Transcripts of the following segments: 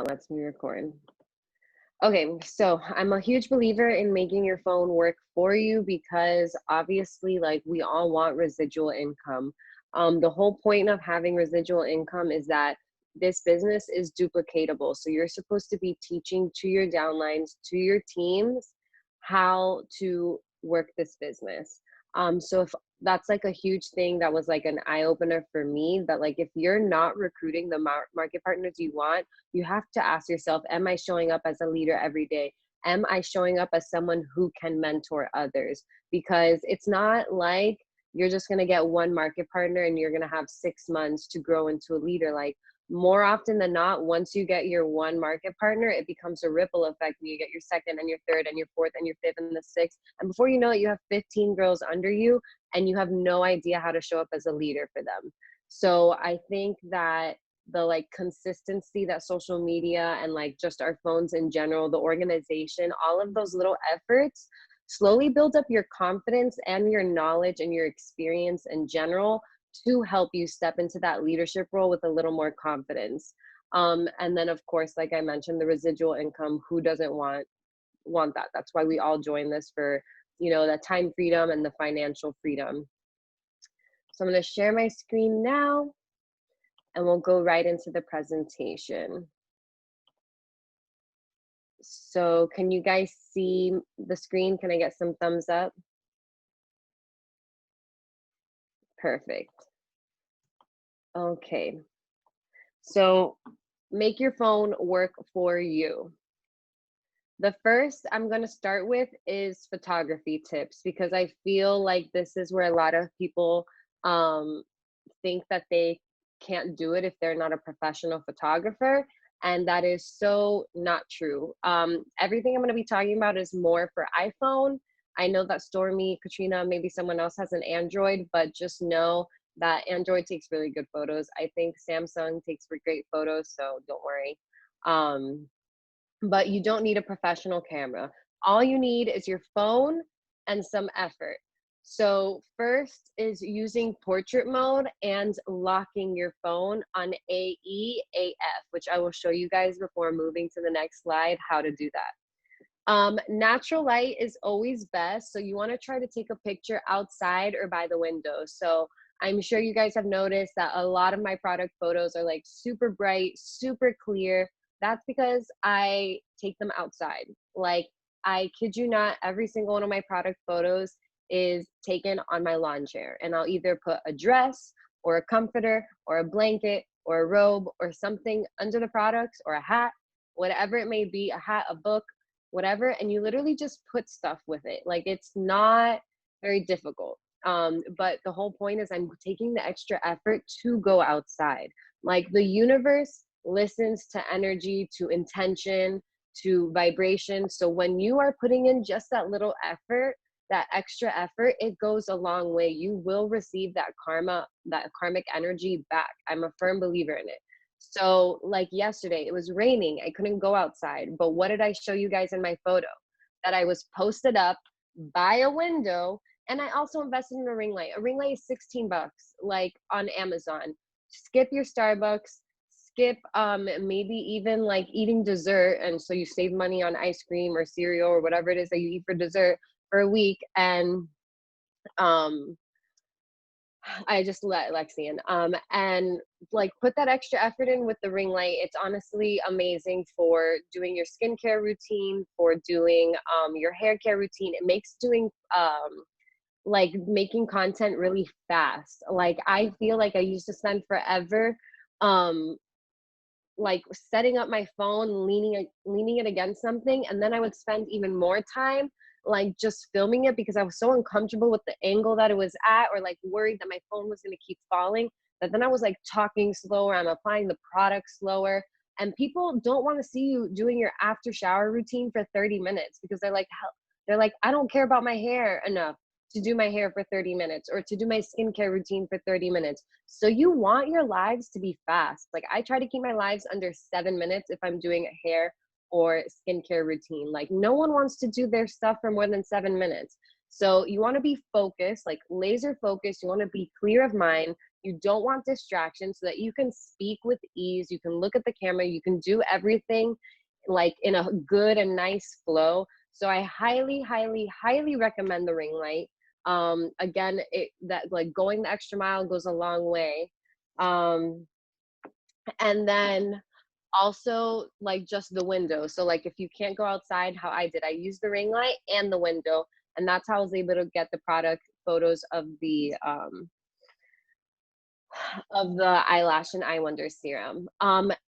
Lets me record. Okay, so I'm a huge believer in making your phone work for you because obviously, like, we all want residual income. The whole point of having residual income is that this business is duplicatable. So you're supposed to be teaching to your downlines, to your teams, how to work this business. So if that's like a huge thing that was like an eye opener for me, that like if you're not recruiting the market partners you want, you have to ask yourself, am I showing up as a leader every day? Am I showing up as someone who can mentor others? Because it's not like you're just going to get one market partner and you're going to have 6 months to grow into a leader. Like, more often than not, once you get your one market partner, it becomes a ripple effect, and you get your second and your third and your fourth and your fifth and the sixth, and before you know it, you have 15 girls under you and you have no idea how to show up as a leader for them. So I think that the like consistency that social media and like just our phones in general, the organization, all of those little efforts slowly build up your confidence and your knowledge and your experience in general to help you step into that leadership role with a little more confidence. And then of course, like I mentioned, the residual income, who doesn't want that? That's why we all join this, for the time freedom and the financial freedom. So I'm going to share my screen now and we'll go right into the presentation. So can you guys see the screen? Can I get some thumbs up? Perfect. Okay. So make your phone work for you. The first I'm going to start with is photography tips, because I feel like this is where a lot of people um, think that they can't do it if they're not a professional photographer. And that is so not true. Everything I'm going to be talking about is more for iPhone. I know that Stormy, Katrina, maybe someone else has an Android, but just know that Android takes really good photos. I think Samsung takes great photos, so don't worry. But you don't need a professional camera. All you need is your phone and some effort. So first is using portrait mode and locking your phone on AEAF, which I will show you guys before moving to the next slide how to do that. Natural light is always best. So you want to try to take a picture outside or by the window. So I'm sure you guys have noticed that a lot of my product photos are like super bright, super clear. That's because I take them outside. Like, I kid you not, every single one of my product photos is taken on my lawn chair. And I'll either put a dress or a comforter or a blanket or a robe or something under the products, or a hat, whatever it may be, a hat, a book, whatever. And you literally just put stuff with it. Like, it's not very difficult. But the whole point is I'm taking the extra effort to go outside. Like, the universe listens to energy, to intention, to vibration. So when you are putting in just that little effort, that extra effort, it goes a long way. You will receive that karma, that karmic energy back. I'm a firm believer in it. So like yesterday, it was raining. I couldn't go outside. But what did I show you guys in my photo? That I was posted up by a window, and I also invested in a ring light. A ring light is 16 bucks, like on Amazon. Skip your Starbucks, skip maybe even like eating dessert, and so you save money on ice cream or cereal or whatever it is that you eat for dessert for a week. And I just let Lexi in. And like, put that extra effort in with the ring light. It's honestly amazing for doing your skincare routine, for doing your hair care routine. It makes doing like making content really fast. Like, I feel like I used to spend forever um like setting up my phone, leaning it against something, and then I would spend even more time like just filming it because I was so uncomfortable with the angle that it was at, or like worried that my phone was going to keep falling, that then I was like talking slower, I'm applying the product slower. And people don't want to see you doing your after shower routine for 30 minutes because they're like, I don't care about my hair enough to do my hair for 30 minutes, or to do my skincare routine for 30 minutes. So you want your lives to be fast. Like, I try to keep my lives under 7 minutes if I'm doing a hair or skincare routine. Like, no one wants to do their stuff for more than 7 minutes. So you want to be focused, like laser focused. You want to be clear of mind. You don't want distractions, so that you can speak with ease. You can look at the camera. You can do everything like in a good and nice flow. So I highly, highly, highly recommend the ring light. Again, it that like going the extra mile goes a long way. Um, and then also like just the window. So like if you can't go outside, how I did, I used the ring light and the window, and that's how I was able to get the product photos of the eyelash and eye wonder serum.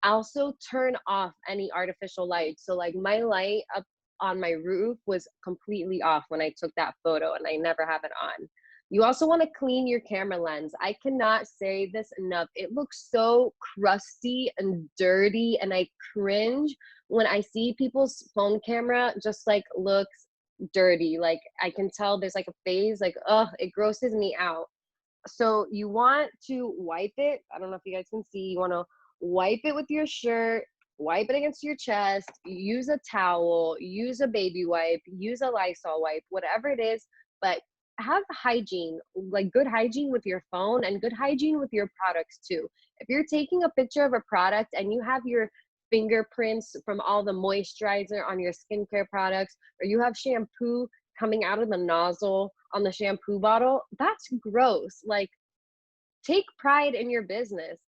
Also turn off any artificial light. So like my light up on my roof was completely off when I took that photo, and I never have it on. You also want to clean your camera lens. I cannot say this enough. It looks so crusty and dirty, and I cringe when I see people's phone camera just like looks dirty. Like I can tell there's like a phase, like, oh, it grosses me out. So you want to wipe it. I don't know if you guys can see. You want to wipe it with your shirt, wipe it against your chest, use a towel, use a baby wipe, use a Lysol wipe, whatever it is. But have hygiene, like good hygiene with your phone and good hygiene with your products too. If you're taking a picture of a product and you have your fingerprints from all the moisturizer on your skincare products, or you have shampoo coming out of the nozzle on the shampoo bottle, that's gross. Like, take pride in your business.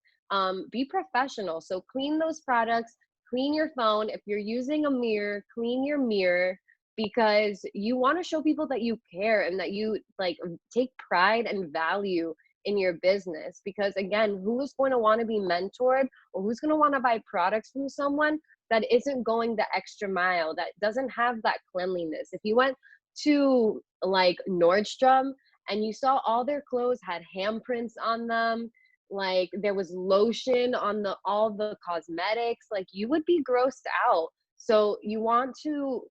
Be professional. So clean those products, clean your phone. If you're using a mirror, clean your mirror, because you want to show people that you care and that you like take pride and value in your business. Because again, who's going to want to be mentored, or who's going to want to buy products from someone that isn't going the extra mile, that doesn't have that cleanliness? If you went to like Nordstrom and you saw all their clothes had handprints on them, like there was lotion on the all the cosmetics, like you would be grossed out. So you want to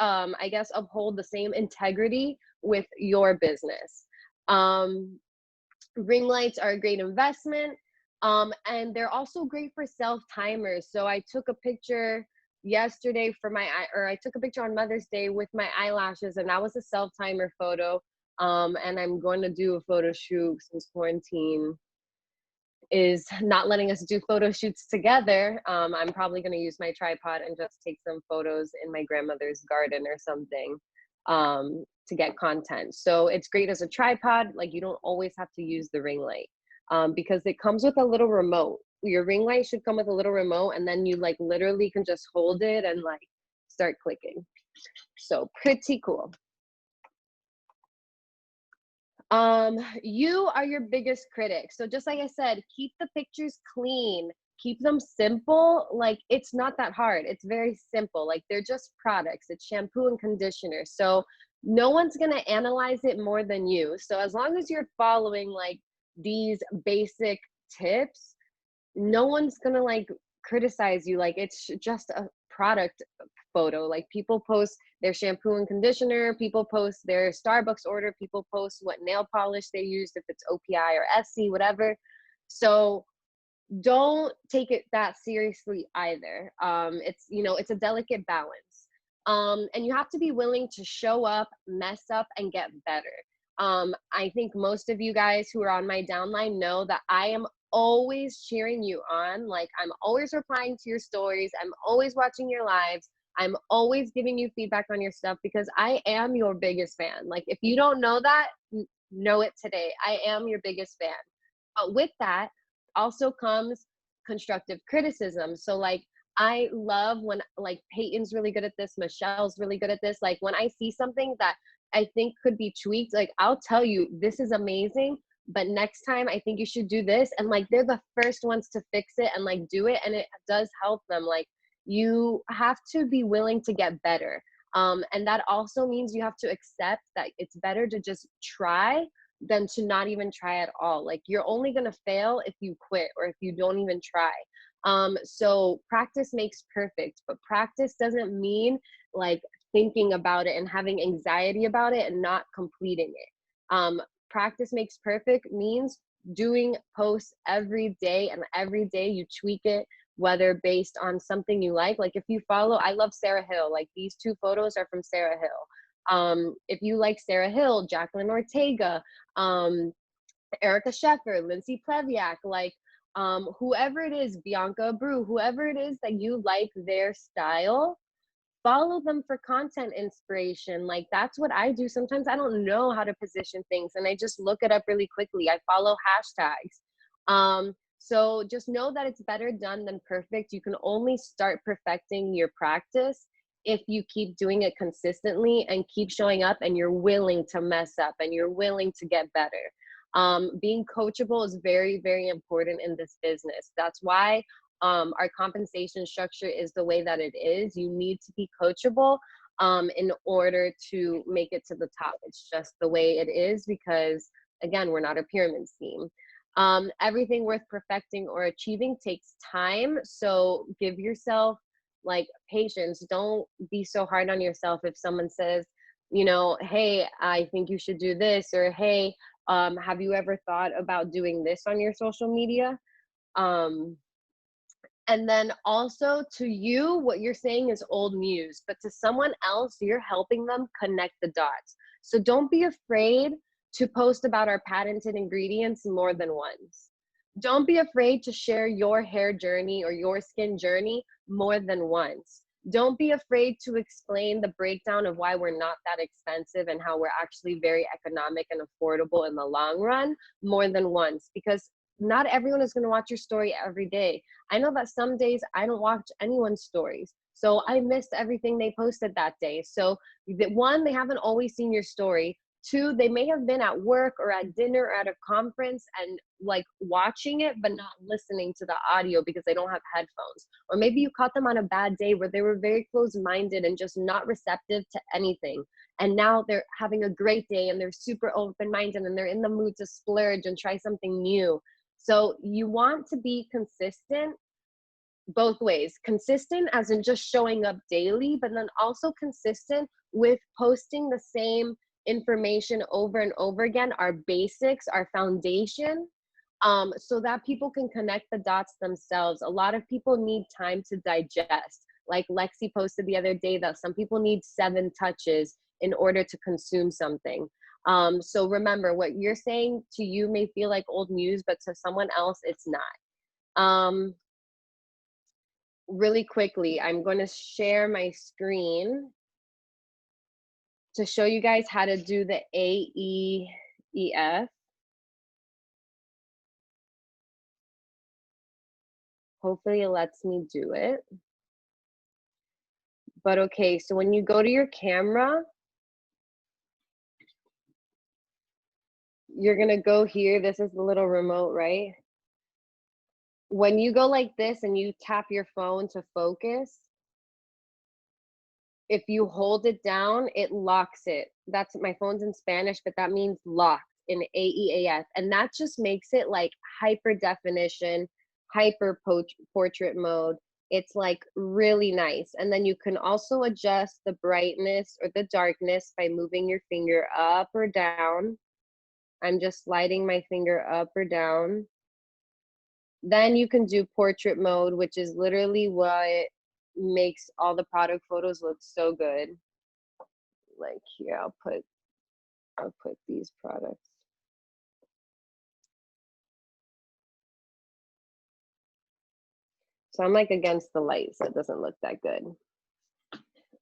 I guess uphold the same integrity with your business. um Ring lights are a great investment. And they're also great for self timers. So I took a picture yesterday for my or I took a picture on Mother's Day with my eyelashes, and that was a self timer photo. And I'm going to do a photo shoot since quarantine is not letting us do photo shoots together. I'm probably going to use my tripod and just take some photos in my grandmother's garden or something, to get content. So it's great as a tripod. Like you don't always have to use the ring light, because it comes with a little remote. Your ring light should come with a little remote, and then you like literally can just hold it and like start clicking. So pretty cool. You are your biggest critic. So just like I said, keep the pictures clean, keep them simple. Like it's not that hard. It's very simple. Like they're just products. It's shampoo and conditioner. So no one's going to analyze it more than you. So as long as you're following like these basic tips, no one's going to like criticize you. Like it's just a product photo. Like people post their shampoo and conditioner, people post their Starbucks order, people post what nail polish they used, if it's OPI or SC, whatever. So don't take it that seriously either. It's, you know, it's a delicate balance. And you have to be willing to show up, mess up, and get better. I think most of you guys who are on my downline know that I am always cheering you on. Like I'm always replying to your stories. I'm always watching your lives. I'm always giving you feedback on your stuff, because I am your biggest fan. Like if you don't know that, know it today. I am your biggest fan. But with that also comes constructive criticism. So like I love when like Peyton's really good at this, Michelle's really good at this. Like when I see something that I think could be tweaked, like I'll tell you, this is amazing, but next time I think you should do this. And like they're the first ones to fix it and like do it. And it does help them. Like you have to be willing to get better. And that also means you have to accept that it's better to just try than to not even try at all. Like you're only going to fail if you quit or if you don't even try. So practice makes perfect, but practice doesn't mean like thinking about it and having anxiety about it and not completing it. Practice makes perfect means doing posts every day, and every day you tweak it, whether based on something you like. Like if you follow, I love Sarah Hill. Like these two photos are from Sarah Hill. If you like Sarah Hill, Jacqueline Ortega, Erica Sheffer, Lindsay Pleviak, like whoever it is, Bianca Brew, whoever it is that you like their style, follow them for content inspiration. Like that's what I do. Sometimes I don't know how to position things and I just look it up really quickly. I follow hashtags. So just know that it's better done than perfect. You can only start perfecting your practice if you keep doing it consistently and keep showing up and you're willing to mess up and you're willing to get better. Being coachable is very, very important in this business. That's why our compensation structure is the way that it is. You need to be coachable in order to make it to the top. It's just the way it is because, again, we're not a pyramid scheme. Everything worth perfecting or achieving takes time. So give yourself like patience. Don't be so hard on yourself if someone says, you know, hey, I think you should do this, or hey, have you ever thought about doing this on your social media? Um, and then also to you, what you're saying is old news, but to someone else, you're helping them connect the dots. So don't be afraid to post about our patented ingredients more than once. Don't be afraid to share your hair journey or your skin journey more than once. Don't be afraid to explain the breakdown of why we're not that expensive and how we're actually very economic and affordable in the long run more than once, because not everyone is going to watch your story every day. I know that some days I don't watch anyone's stories. So I missed everything they posted that day. So one, they haven't always seen your story. Two, they may have been at work or at dinner or at a conference and like watching it, but not listening to the audio because they don't have headphones. Or maybe you caught them on a bad day where they were very close-minded and just not receptive to anything. And now they're having a great day and they're super open-minded and they're in the mood to splurge and try something new. So you want to be consistent both ways. Consistent as in just showing up daily, but then also consistent with posting the same information over and over again, our basics, our foundation, so that people can connect the dots themselves. A lot of people need time to digest. Like Lexi posted the other day that some people need 7 touches in order to consume something. So remember, what you're saying to you may feel like old news, but to someone else, it's not. Really quickly, I'm going to share my screen to show you guys how to do the AEEF. Hopefully it lets me do it. But okay, so when you go to your camera, you're going to go here. This is the little remote, right? When you go like this and you tap your phone to focus, if you hold it down, it locks it. That's, my phone's in Spanish, but that means locked in AEAF. And that just makes it like hyper definition, hyper portrait mode. It's like really nice. And then you can also adjust the brightness or the darkness by moving your finger up or down. I'm just sliding my finger up or down. Then you can do portrait mode, which is literally what makes all the product photos look so good. Like here, I'll put these products. So I'm like against the light, so it doesn't look that good.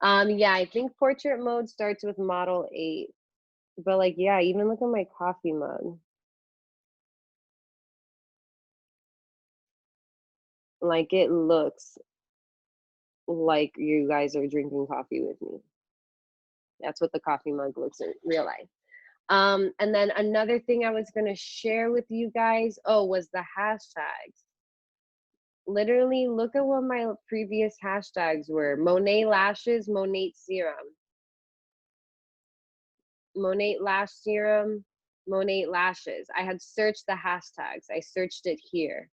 Yeah, I think portrait mode starts with model 8. But like, yeah, even look at my coffee mug. Like it looks like you guys are drinking coffee with me. That's what the coffee mug looks in real life. And then another thing I was gonna share with you guys, was the hashtags. Literally, look at what my previous hashtags were. Monet lashes, Monet serum. Monet lash serum, Monet lashes. I had searched the hashtags. I searched it here.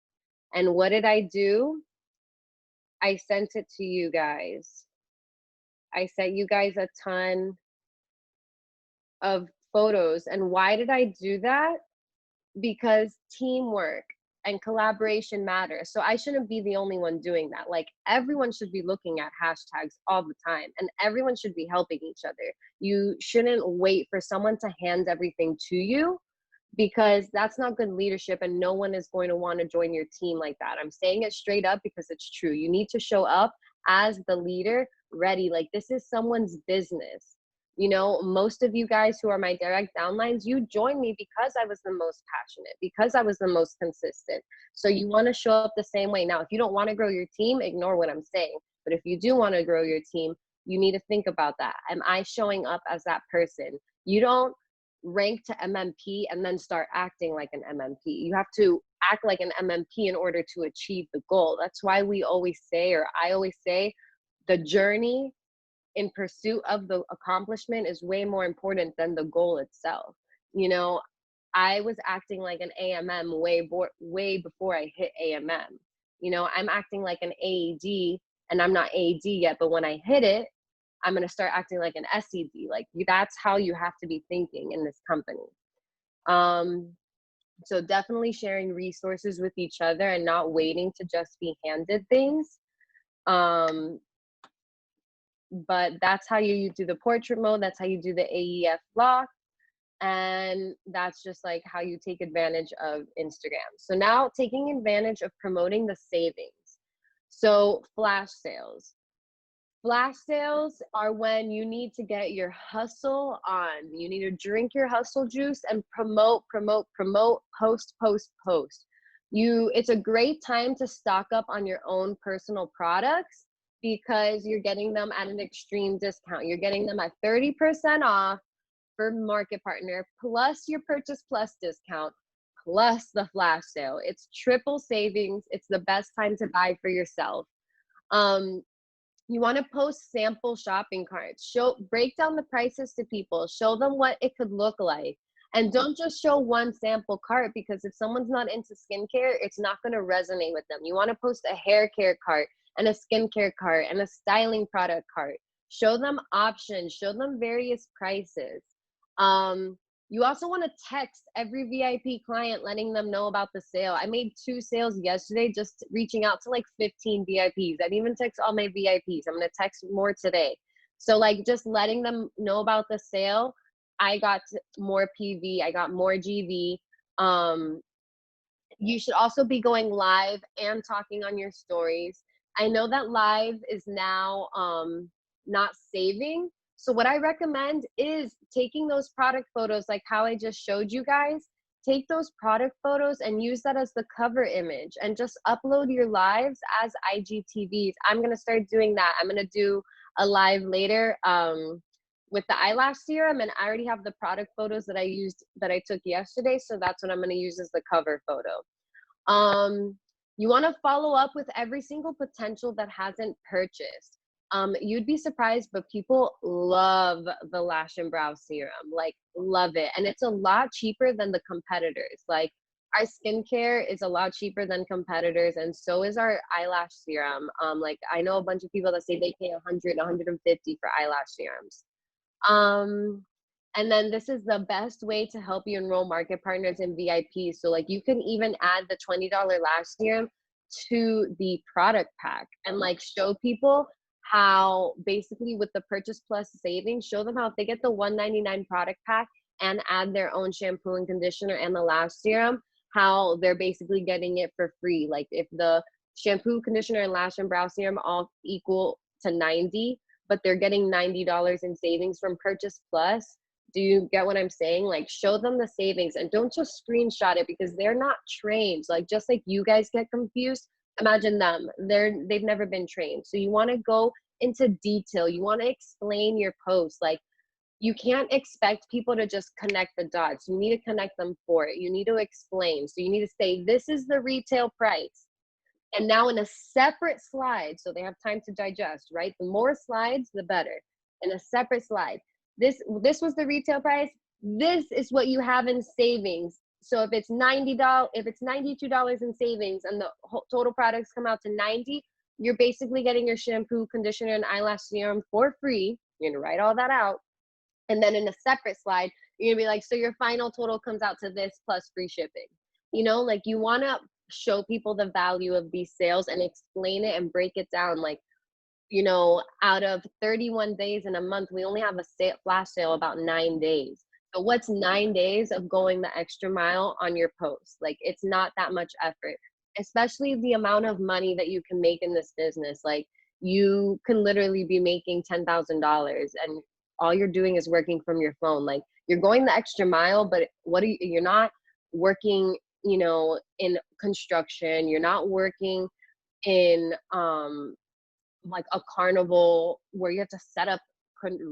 And what did I do? I sent it to you guys. I sent you guys a ton of photos. And why did I do that? Because teamwork and collaboration matters. So I shouldn't be the only one doing that. Like everyone should be looking at hashtags all the time and everyone should be helping each other. You shouldn't wait for someone to hand everything to you. because that's not good leadership and no one is going to want to join your team like that. I'm saying it straight up because it's true. You need to show up as the leader ready. Like this is someone's business. You know, most of you guys who are my direct downlines, you joined me because I was the most passionate, because I was the most consistent. So you want to show up the same way. Now, if you don't want to grow your team, ignore what I'm saying. But if you do want to grow your team, you need to think about that. Am I showing up as that person? You don't rank to MMP and then start acting like an MMP. You have to act like an MMP in order to achieve the goal. That's why we always say, or I always say, the journey in pursuit of the accomplishment is way more important than the goal itself. You know, I was acting like an AMM way before I hit AMM. You know, I'm acting like an AED and I'm not AED yet, but when I hit it, I'm going to start acting like an SED. Like that's how you have to be thinking in this company. Um, so definitely sharing resources with each other and not waiting to just be handed things. But that's how you do the portrait mode. That's how you do the AEF lock. And that's just like how you take advantage of Instagram. So now taking advantage of promoting the savings. So flash sales. Flash sales are when you need to get your hustle on. You need to drink your hustle juice and promote, post, post, post. It's a great time to stock up on your own personal products because you're getting them at an extreme discount. You're getting them at 30% off for Market Partner, plus your Purchase Plus discount, plus the flash sale. It's triple savings. It's the best time to buy for yourself. You want to post sample shopping carts. Break down the prices to people. Show them what it could look like. And don't just show one sample cart, because if someone's not into skincare, it's not going to resonate with them. You want to post a hair care cart and a skincare cart and a styling product cart. Show them options. Show them various prices. You also want to text every VIP client, letting them know about the sale. I made 2 sales yesterday, just reaching out to like 15 VIPs. I didn't even text all my VIPs. I'm going to text more today. So like just letting them know about the sale. I got more PV. I got more GV. You should also be going live and talking on your stories. I know that live is now not saving. So what I recommend is taking those product photos, like how I just showed you guys. Take those product photos and use that as the cover image and just upload your lives as IGTVs. I'm going to start doing that. I'm going to do a live later with the eyelash serum, and I already have the product photos that I took yesterday. So that's what I'm going to use as the cover photo. You want to follow up with every single potential that hasn't purchased. You'd be surprised, but people love the lash and brow serum, like love it. And it's a lot cheaper than the competitors. Like our skincare is a lot cheaper than competitors, and so is our eyelash serum. Like I know a bunch of people that say they pay 100, 150 for eyelash serums. And then this is the best way to help you enroll market partners and VIPs. So like you can even add the $20 lash serum to the product pack and like show people how basically with the Purchase Plus savings, show them how if they get the $199 product pack and add their own shampoo and conditioner and the lash serum, how they're basically getting it for free. Like if the shampoo, conditioner, and lash and brow serum all equal to 90, but they're getting $90 in savings from Purchase Plus. Do you get what I'm saying? Like show them the savings and don't just screenshot it because they're not trained. Like just like you guys get confused, imagine them. They've never been trained. So you want to go into detail. You want to explain your post. Like you can't expect people to just connect the dots. You need to connect them for it. You need to explain. So you need to say, this is the retail price. And now in a separate slide, so they have time to digest, right? The more slides, the better. In a separate slide, this was the retail price. This is what you have in savings. So if it's $90, if it's $92 in savings and the total products come out to 90, you're basically getting your shampoo, conditioner, and eyelash serum for free. You're gonna write all that out. And then in a separate slide, you're gonna be like, so your final total comes out to this plus free shipping. You know, like you wanna show people the value of these sales and explain it and break it down. Like, you know, out of 31 days in a month, we only have a flash sale about 9 days. So what's 9 days of going the extra mile on your post? Like, it's not that much effort, especially the amount of money that you can make in this business. Like, you can literally be making $10,000 and all you're doing is working from your phone. Like, you're going the extra mile, but you're not working, in construction. You're not working in like a carnival where you have to set up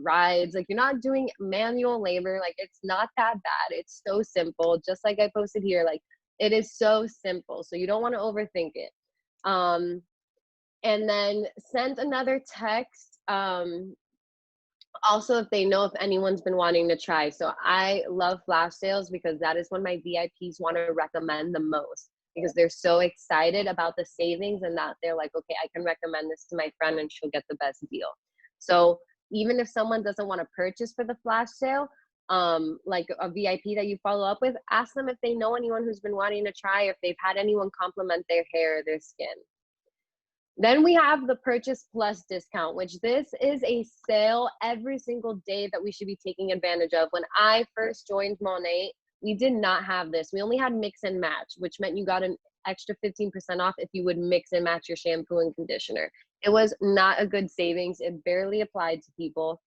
rides. Like, you're not doing manual labor. Like, it's not that bad. It's so simple. Just like I posted here, like, it is so simple. So you don't want to overthink it. Um, and then send another text. Also, if they know if anyone's been wanting to try. So I love flash sales because that is when my VIPs want to recommend the most, because they're so excited about the savings and that they're like, okay, I can recommend this to my friend and she'll get the best deal. So even if someone doesn't want to purchase for the flash sale, like a VIP that you follow up with, ask them if they know anyone who's been wanting to try, or if they've had anyone compliment their hair or their skin. Then we have the Purchase Plus discount, which this is a sale every single day that we should be taking advantage of. When I first joined Monat, we did not have this. We only had mix and match, which meant you got an extra 15% off if you would mix and match your shampoo and conditioner. It was not a good savings. It barely applied to people.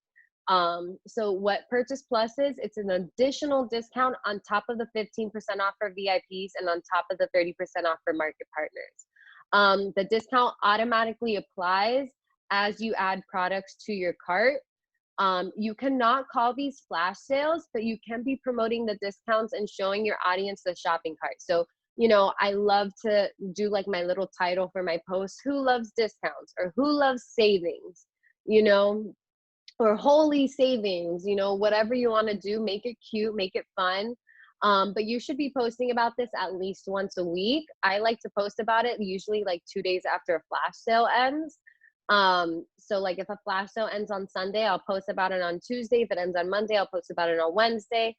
So what Purchase Plus is, it's an additional discount on top of the 15% off for VIPs and on top of the 30% off for market partners. The discount automatically applies as you add products to your cart. You cannot call these flash sales, but you can be promoting the discounts and showing your audience the shopping cart. So, I love to do like my little title for my posts: who loves discounts, or who loves savings, you know, or holy savings, whatever you want to do, make it cute, make it fun. But you should be posting about this at least once a week. I like to post about it usually like 2 days after a flash sale ends. So like if a flash sale ends on Sunday, I'll post about it on Tuesday. If it ends on Monday, I'll post about it on Wednesday.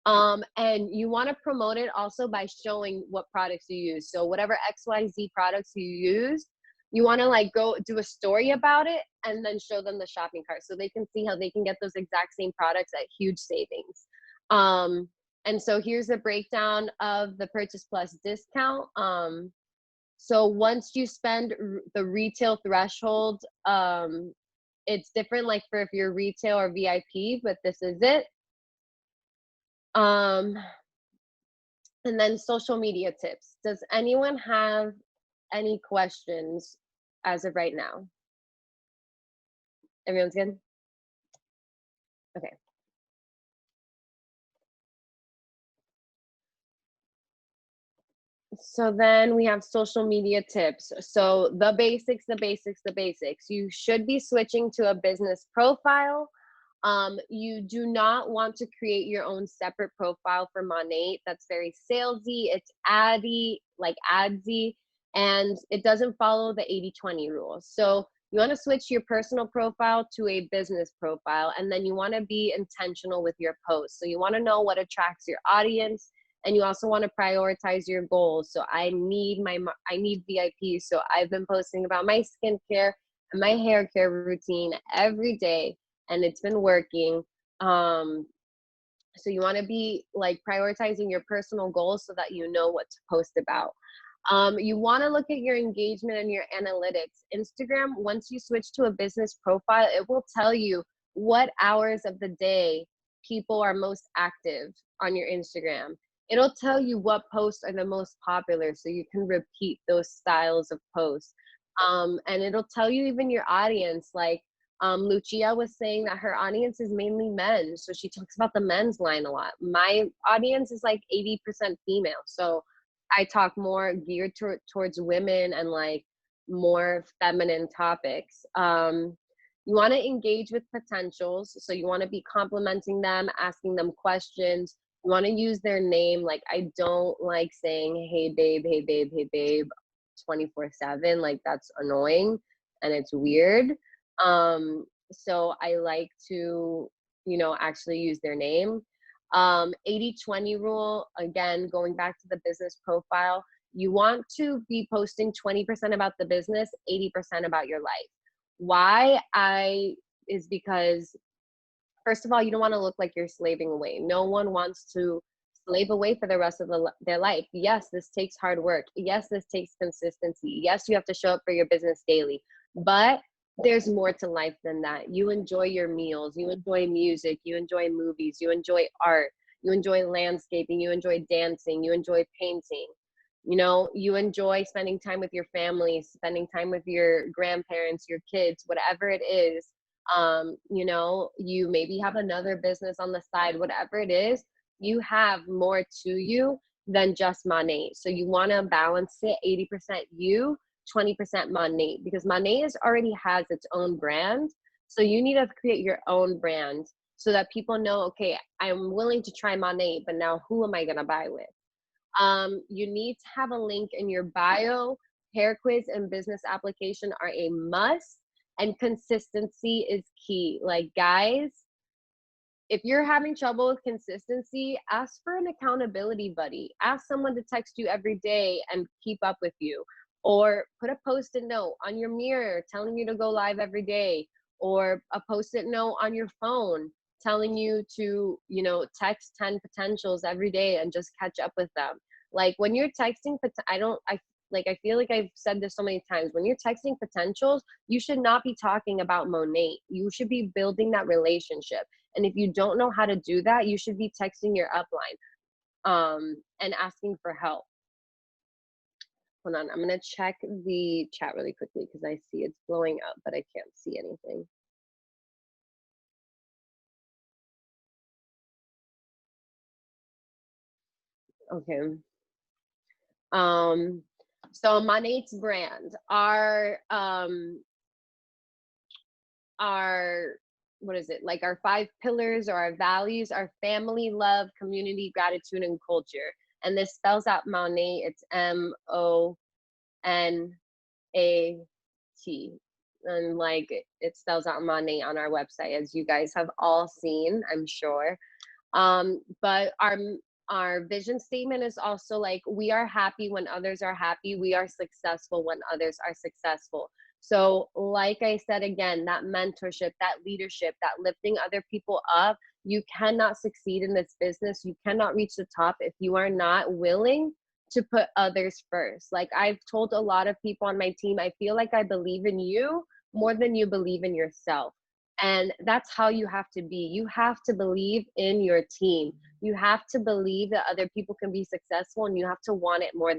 And you want to promote it also by showing what products you use. So whatever XYZ products you use, you want to like go do a story about it and then show them the shopping cart so they can see how they can get those exact same products at huge savings. And so here's the breakdown of the Purchase Plus discount. So once you spend the retail threshold, it's different like for if you're retail or VIP, but this is it. And then social media tips. Does anyone have any questions as of right now? Everyone's good? Okay. So then we have social media tips. So the basics, the basics, the basics. You should be switching to a business profile. You do not want to create your own separate profile for Monat. That's very salesy. It's addy, like adsy, and it doesn't follow the 80-20 rule. So you want to switch your personal profile to a business profile, and then you want to be intentional with your posts. So you want to know what attracts your audience, and you also want to prioritize your goals. So I need VIPs. So I've been posting about my skincare and my hair care routine every day, and it's been working. So you want to be like prioritizing your personal goals so that you know what to post about. You want to look at your engagement and your analytics. Instagram, once you switch to a business profile, it will tell you what hours of the day people are most active on your Instagram. It'll tell you what posts are the most popular so you can repeat those styles of posts. And it'll tell you even your audience. Like Lucia was saying that her audience is mainly men. So she talks about the men's line a lot. My audience is like 80% female. So I talk more geared towards women and like more feminine topics. You want to engage with potentials. So you want to be complimenting them, asking them questions. You want to use their name. Like, I don't like saying, hey, babe, hey, babe, hey, babe, 24/7. Like, that's annoying and it's weird. So I like to, actually use their name. 80-20 rule, again, going back to the business profile, you want to be posting 20% about the business, 80% about your life. Why? Is because first of all, you don't want to look like you're slaving away. No one wants to slave away for the rest of their life. Yes, this takes hard work. Yes, this takes consistency. Yes, you have to show up for your business daily. But there's more to life than that. You enjoy your meals, you enjoy music, you enjoy movies, you enjoy art, you enjoy landscaping, you enjoy dancing, you enjoy painting. You know, you enjoy spending time with your family, spending time with your grandparents, your kids, whatever it is. You know, you maybe have another business on the side, whatever it is, you have more to you than just money. So you want to balance it 80% you, 20% Monat, because Monat is already has its own brand. So you need to create your own brand so that people know, okay, I'm willing to try Monat, but now who am I going to buy with? You need to have a link in your bio. Hair quiz and business application are a must, and consistency is key. Like, guys, if you're having trouble with consistency, ask for an accountability buddy. Ask someone to text you every day and keep up with you. Or put a post-it note on your mirror telling you to go live every day, or a post-it note on your phone telling you to, you know, text 10 potentials every day and just catch up with them. Like, when you're texting, I feel like I've said this so many times. When you're texting potentials, you should not be talking about Monat. You should be building that relationship. And if you don't know how to do that, you should be texting your upline, and asking for help. Hold on, I'm gonna check the chat really quickly because I see it's blowing up, but I can't see anything. Okay. Um, so Monat's brand, our what is it, like, our 5 pillars or our values are family, love, community, gratitude, and culture. And this spells out Monat. It's MONAT, and like it spells out Monat on our website, as you guys have all seen, I'm sure. But our vision statement is also like, we are happy when others are happy, we are successful when others are successful. So like I said, again, that mentorship, that leadership, that lifting other people up. You cannot succeed in this business, you cannot reach the top if you are not willing to put others first. Like, I've told a lot of people on my team, I feel like I believe in you more than you believe in yourself. And that's how you have to be. You have to believe in your team. You have to believe that other people can be successful, and you have to want it more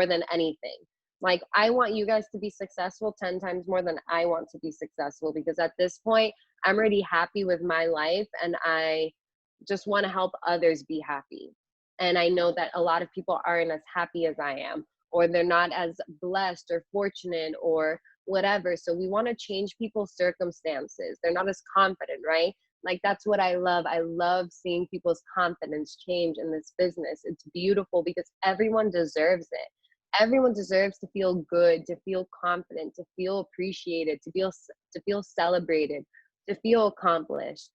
than anything. Like, I want you guys to be successful 10 times more than I want to be successful, because at this point I'm already happy with my life, and I just want to help others be happy. And I know that a lot of people aren't as happy as I am, or they're not as blessed or fortunate or whatever. So we want to change people's circumstances. They're not as confident, right? Like, that's what I love. I love seeing people's confidence change in this business. It's beautiful because everyone deserves it. Everyone deserves to feel good, to feel confident, to feel appreciated, to feel celebrated, to feel accomplished.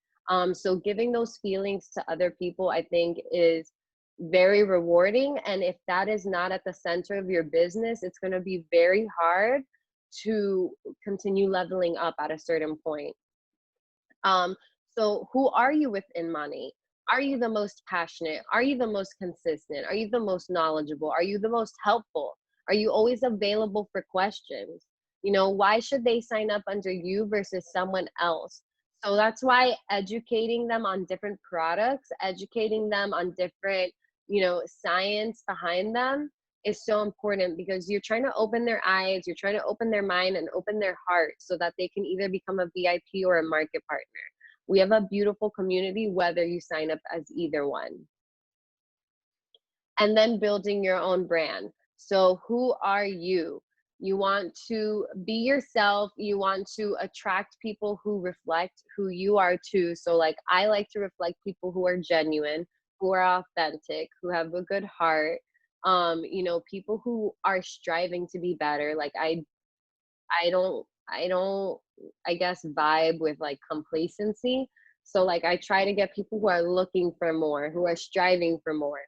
So giving those feelings to other people, I think, is very rewarding. And if that is not at the center of your business, it's going to be very hard to continue leveling up at a certain point. Um, so who are you within Monat? Are you the most passionate? Are you the most consistent? Are you the most knowledgeable? Are you the most helpful? Are you always available for questions? You know, why should they sign up under you versus someone else? So that's why educating them on different products, educating them on different, you know, science behind them is so important, because you're trying to open their eyes, you're trying to open their mind and open their heart so that they can either become a VIP or a market partner. We have a beautiful community, whether you sign up as either one. And then building your own brand. So who are you? You want to be yourself. You want to attract people who reflect who you are too. So like, I like to reflect people who are genuine, who are authentic, who have a good heart. You know, people who are striving to be better. Like, I don't I guess vibe with like complacency. So like, I try to get people who are looking for more, who are striving for more.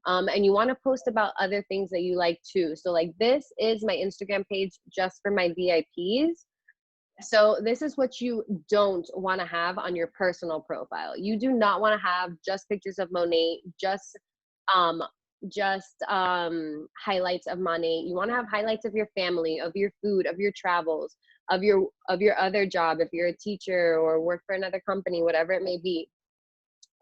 And you want to post about other things that you like too. So like, this is my Instagram page just for my VIPs. So this is what you don't want to have on your personal profile. You do not want to have just pictures of Monet, um highlights of Monet. You want to have highlights of your family, of your food, of your travels, of your other job if you're a teacher or work for another company, whatever it may be.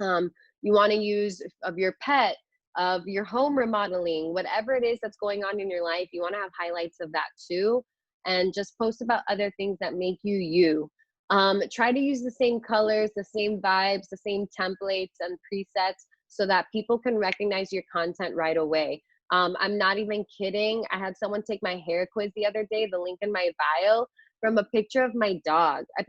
You want to use of your pet, of your home remodeling, whatever it is that's going on in your life. You want to have highlights of that too, and just post about other things that make you you. Try to use the same colors, the same vibes, the same templates and presets so that people can recognize your content right away. I'm not even kidding. I had someone take my hair quiz the other day, the link in my bio, from a picture of my dog. I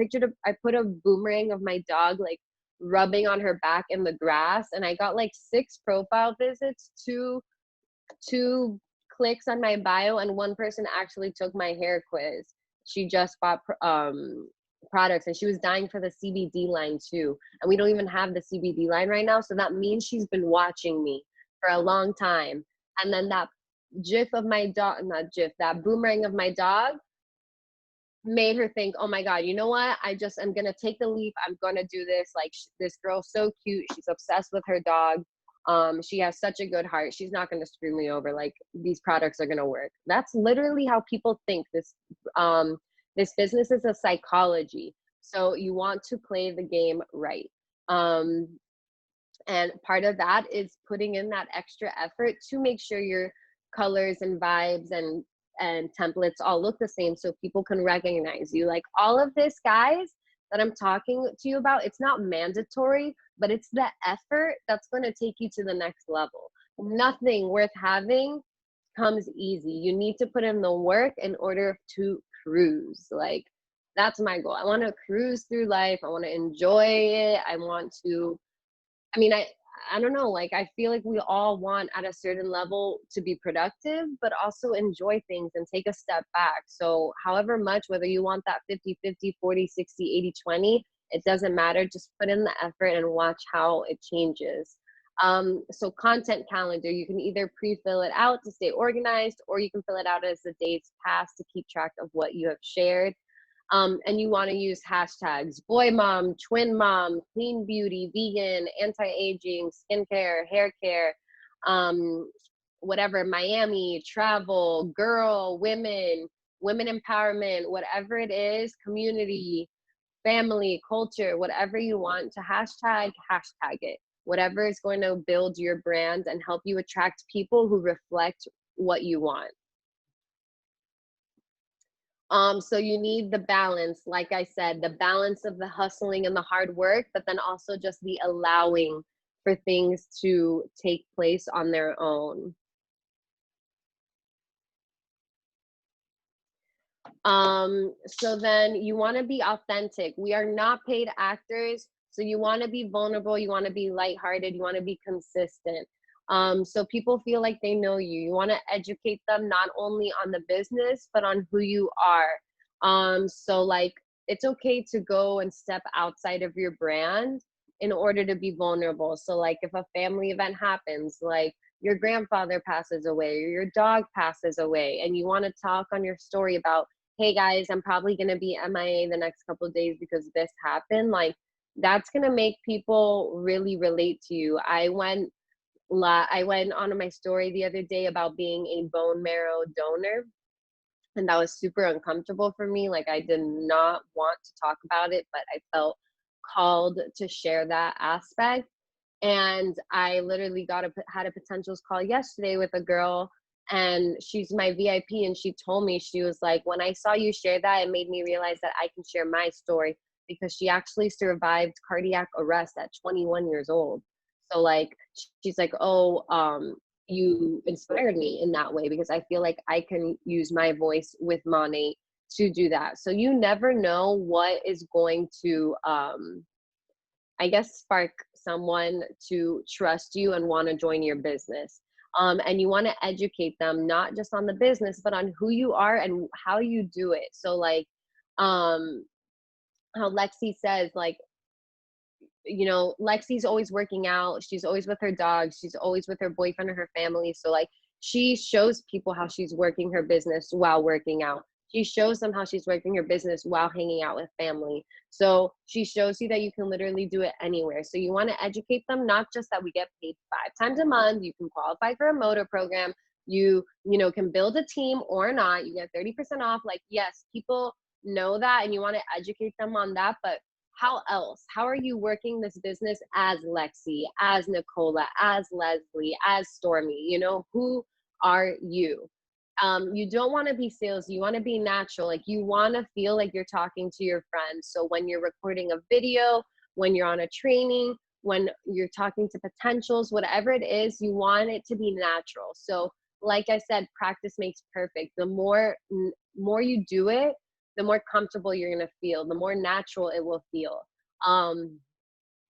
put a boomerang of my dog like rubbing on her back in the grass, and I got like 6 profile visits, two clicks on my bio, and one person actually took my hair quiz. She just bought products, and she was dying for the CBD line too, and we don't even have the CBD line right now, so that means she's been watching me for a long time. And then that gif of my dog, not gif, that boomerang of my dog made her think, oh my God, you know what? I'm going to take the leap. I'm going to do this. Like, this girl's so cute. She's obsessed with her dog. She has such a good heart. She's not going to screw me over. Like, these products are going to work. That's literally how people think. This business is a psychology. So you want to play the game right. And part of that is putting in that extra effort to make sure your colors and vibes and templates all look the same so people can recognize you. Like, all of this, guys, that I'm talking to you about, it's not mandatory, but it's the effort that's going to take you to the next level. Nothing worth having comes easy. You need to put in the work in order to cruise. Like, that's my goal. I want to cruise through life. I want to enjoy it. I mean, I don't know, like, I feel like we all want at a certain level to be productive, but also enjoy things and take a step back. So however much, whether you want that 50-50, 40-60, 80-20, it doesn't matter. Just put in the effort and watch how it changes. So content calendar, you can either pre-fill it out to stay organized, or you can fill it out as the days pass to keep track of what you have shared. And you want to use hashtags boy mom, twin mom, clean beauty, vegan, anti-aging, skincare, hair care, whatever, Miami, travel, girl, women, women empowerment, whatever it is, community, family, culture, whatever you want to hashtag it. Whatever is going to build your brand and help you attract people who reflect what you want. So you need the balance, like I said, the balance of the hustling and the hard work, but then also just the allowing for things to take place on their own. So then you want to be authentic. We are not paid actors, so you want to be vulnerable, you want to be lighthearted, you want to be consistent. So people feel like they know you. You want to educate them not only on the business, but on who you are. So like, it's okay to go and step outside of your brand in order to be vulnerable. So like, if a family event happens, like your grandfather passes away or your dog passes away, and you want to talk on your story about, hey guys, I'm probably going to be MIA the next couple of days because this happened, like, that's going to make people really relate to you. I went on my story the other day about being a bone marrow donor, and that was super uncomfortable for me. Like, I did not want to talk about it, but I felt called to share that aspect. And I literally had a potentials call yesterday with a girl, and she's my VIP, and she told me, she was like, when I saw you share that, it made me realize that I can share my story, because she actually survived cardiac arrest at 21 years old. So like, she's like, oh, you inspired me in that way, because I feel like I can use my voice with Monet to do that. So you never know what is going to, I guess, spark someone to trust you and want to join your business. And you want to educate them, not just on the business, but on who you are and how you do it. So like, how Lexi says, like, you know, Lexi's always working out. She's always with her dog. She's always with her boyfriend or her family. So like, she shows people how she's working her business while working out. She shows them how she's working her business while hanging out with family. So she shows you that you can literally do it anywhere. So you want to educate them, not just that we get paid 5 times a month, you can qualify for a motor program, you know, can build a team or not, you get 30% off. Like, yes, people know that and you want to educate them on that, but how else? How are you working this business as Lexi, as Nicola, as Leslie, as Stormy? You know, who are you? You don't want to be sales. You want to be natural. Like, you want to feel like you're talking to your friends. So when you're recording a video, when you're on a training, when you're talking to potentials, whatever it is, you want it to be natural. So like I said, practice makes perfect. The more you do it, the more comfortable you're going to feel, the more natural it will feel. Um,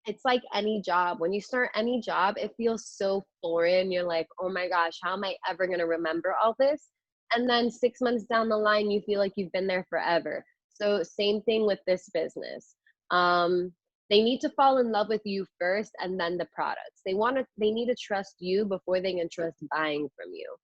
it's like any job. When you start any job, it feels so foreign. You're like, oh my gosh, how am I ever going to remember all this? And then 6 months down the line, you feel like you've been there forever. So, same thing with this business. Um, they need to fall in love with you first and then the products. They need to trust you before they can trust buying from you.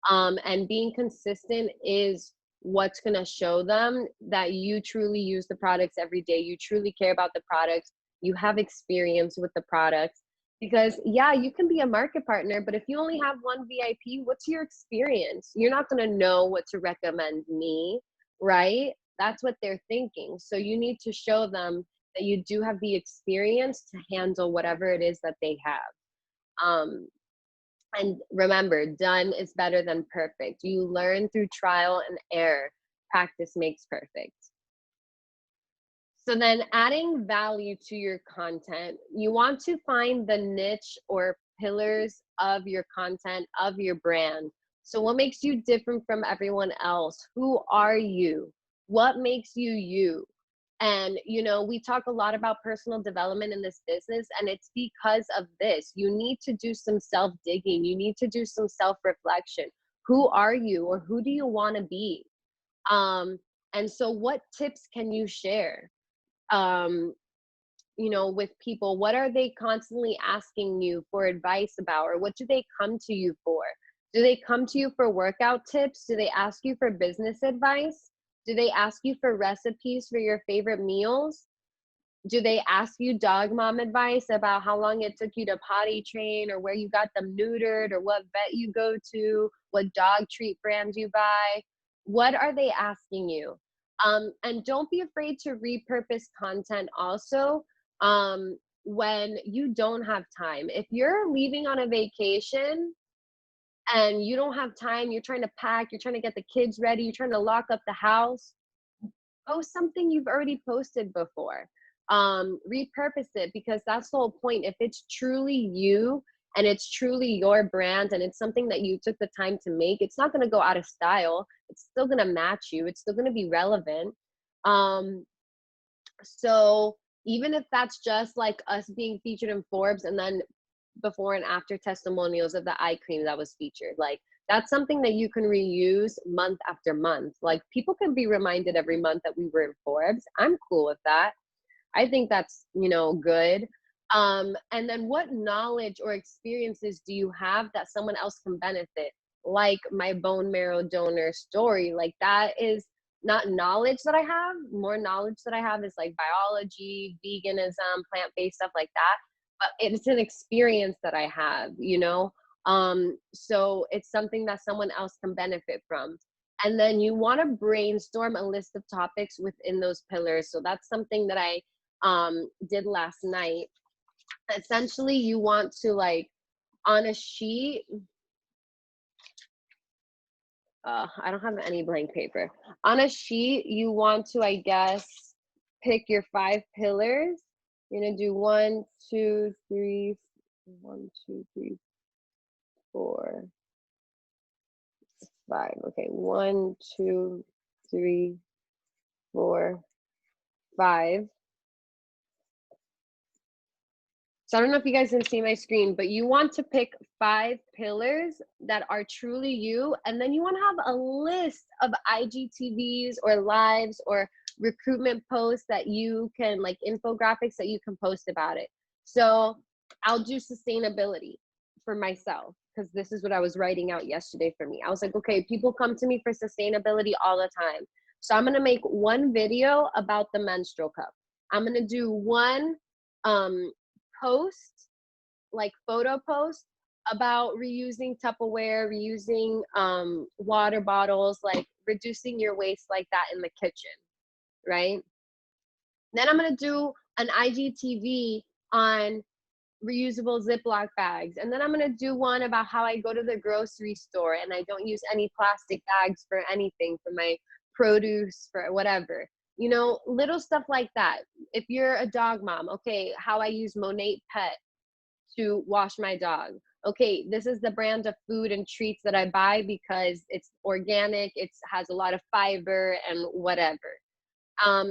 And being consistent is what's going to show them that you truly use the products every day. You truly care about the products, you have experience with the products. Because yeah, you can be a market partner, but if you only have one VIP, what's your experience? You're not going to know what to recommend me, right? That's what they're thinking. So you need to show them that you do have the experience to handle whatever it is that they have. um, and remember, done is better than perfect. You learn through trial and error. Practice makes perfect. So then adding value to your content, you want to find the niche or pillars of your content, of your brand. So what makes you different from everyone else? Who are you? What makes you you? And you know, we talk a lot about personal development in this business, and it's because of this. You need to do some self-digging. You need to do some self-reflection. Who are you, or who do you want to be? Um, and so what tips can you share? um you know, with people, what are they constantly asking you for advice about, or what do they come to you for? Do they come to you for workout tips? Do they ask you for business advice? Do they ask you for recipes for your favorite meals? Do they ask you dog mom advice about how long it took you to potty train, or where you got them neutered, or what vet you go to, what dog treat brand you buy? What are they asking you? And don't be afraid to repurpose content also, when you don't have time. If you're leaving on a vacation and you don't have time, you're trying to pack, you're trying to get the kids ready, you're trying to lock up the house, post something you've already posted before. Repurpose it, because that's the whole point. If it's truly you and it's truly your brand and it's something that you took the time to make, it's not going to go out of style. It's still going to match you. It's still going to be relevant. Um, so even if that's just like us being featured in Forbes and then before and after testimonials of the eye cream that was featured, like, that's something that you can reuse month after month. Like, people can be reminded every month that we were in Forbes. I'm cool with that. I think that's, you know, good. And then what knowledge or experiences do you have that someone else can benefit? Like my bone marrow donor story. Like, that is not knowledge that I have. More knowledge that I have is like biology, veganism, plant-based stuff like that. But it's an experience that I have, you know? So it's something that someone else can benefit from. And then you want to brainstorm a list of topics within those pillars. So that's something that I did last night. Essentially, you want to, like, on a sheet, I don't have any blank paper. On a sheet, you want to, I guess, pick your 5 pillars. You're gonna do 1, 2, 3, 1, 2, 3, 4, 5. Okay, 1, 2, 3, 4, 5. So I don't know if you guys can see my screen, but you want to pick 5 pillars that are truly you. And then you want to have a list of IGTVs or lives or recruitment posts that you can, like infographics that you can post about it. So I'll do sustainability for myself, because this is what I was writing out yesterday for me. I was like, okay, people come to me for sustainability all the time. So I'm gonna make one video about the menstrual cup. I'm gonna do one um, post, like photo post about reusing Tupperware, reusing water bottles, like reducing your waste like that in the kitchen, right? Then I'm gonna do an IGTV on reusable Ziploc bags. And then I'm gonna do one about how I go to the grocery store and I don't use any plastic bags for anything, for my produce, for whatever. You know, little stuff like that. If you're a dog mom, okay, how I use Monate Pet to wash my dog. Okay, this is the brand of food and treats that I buy because it's organic, it has a lot of fiber and whatever.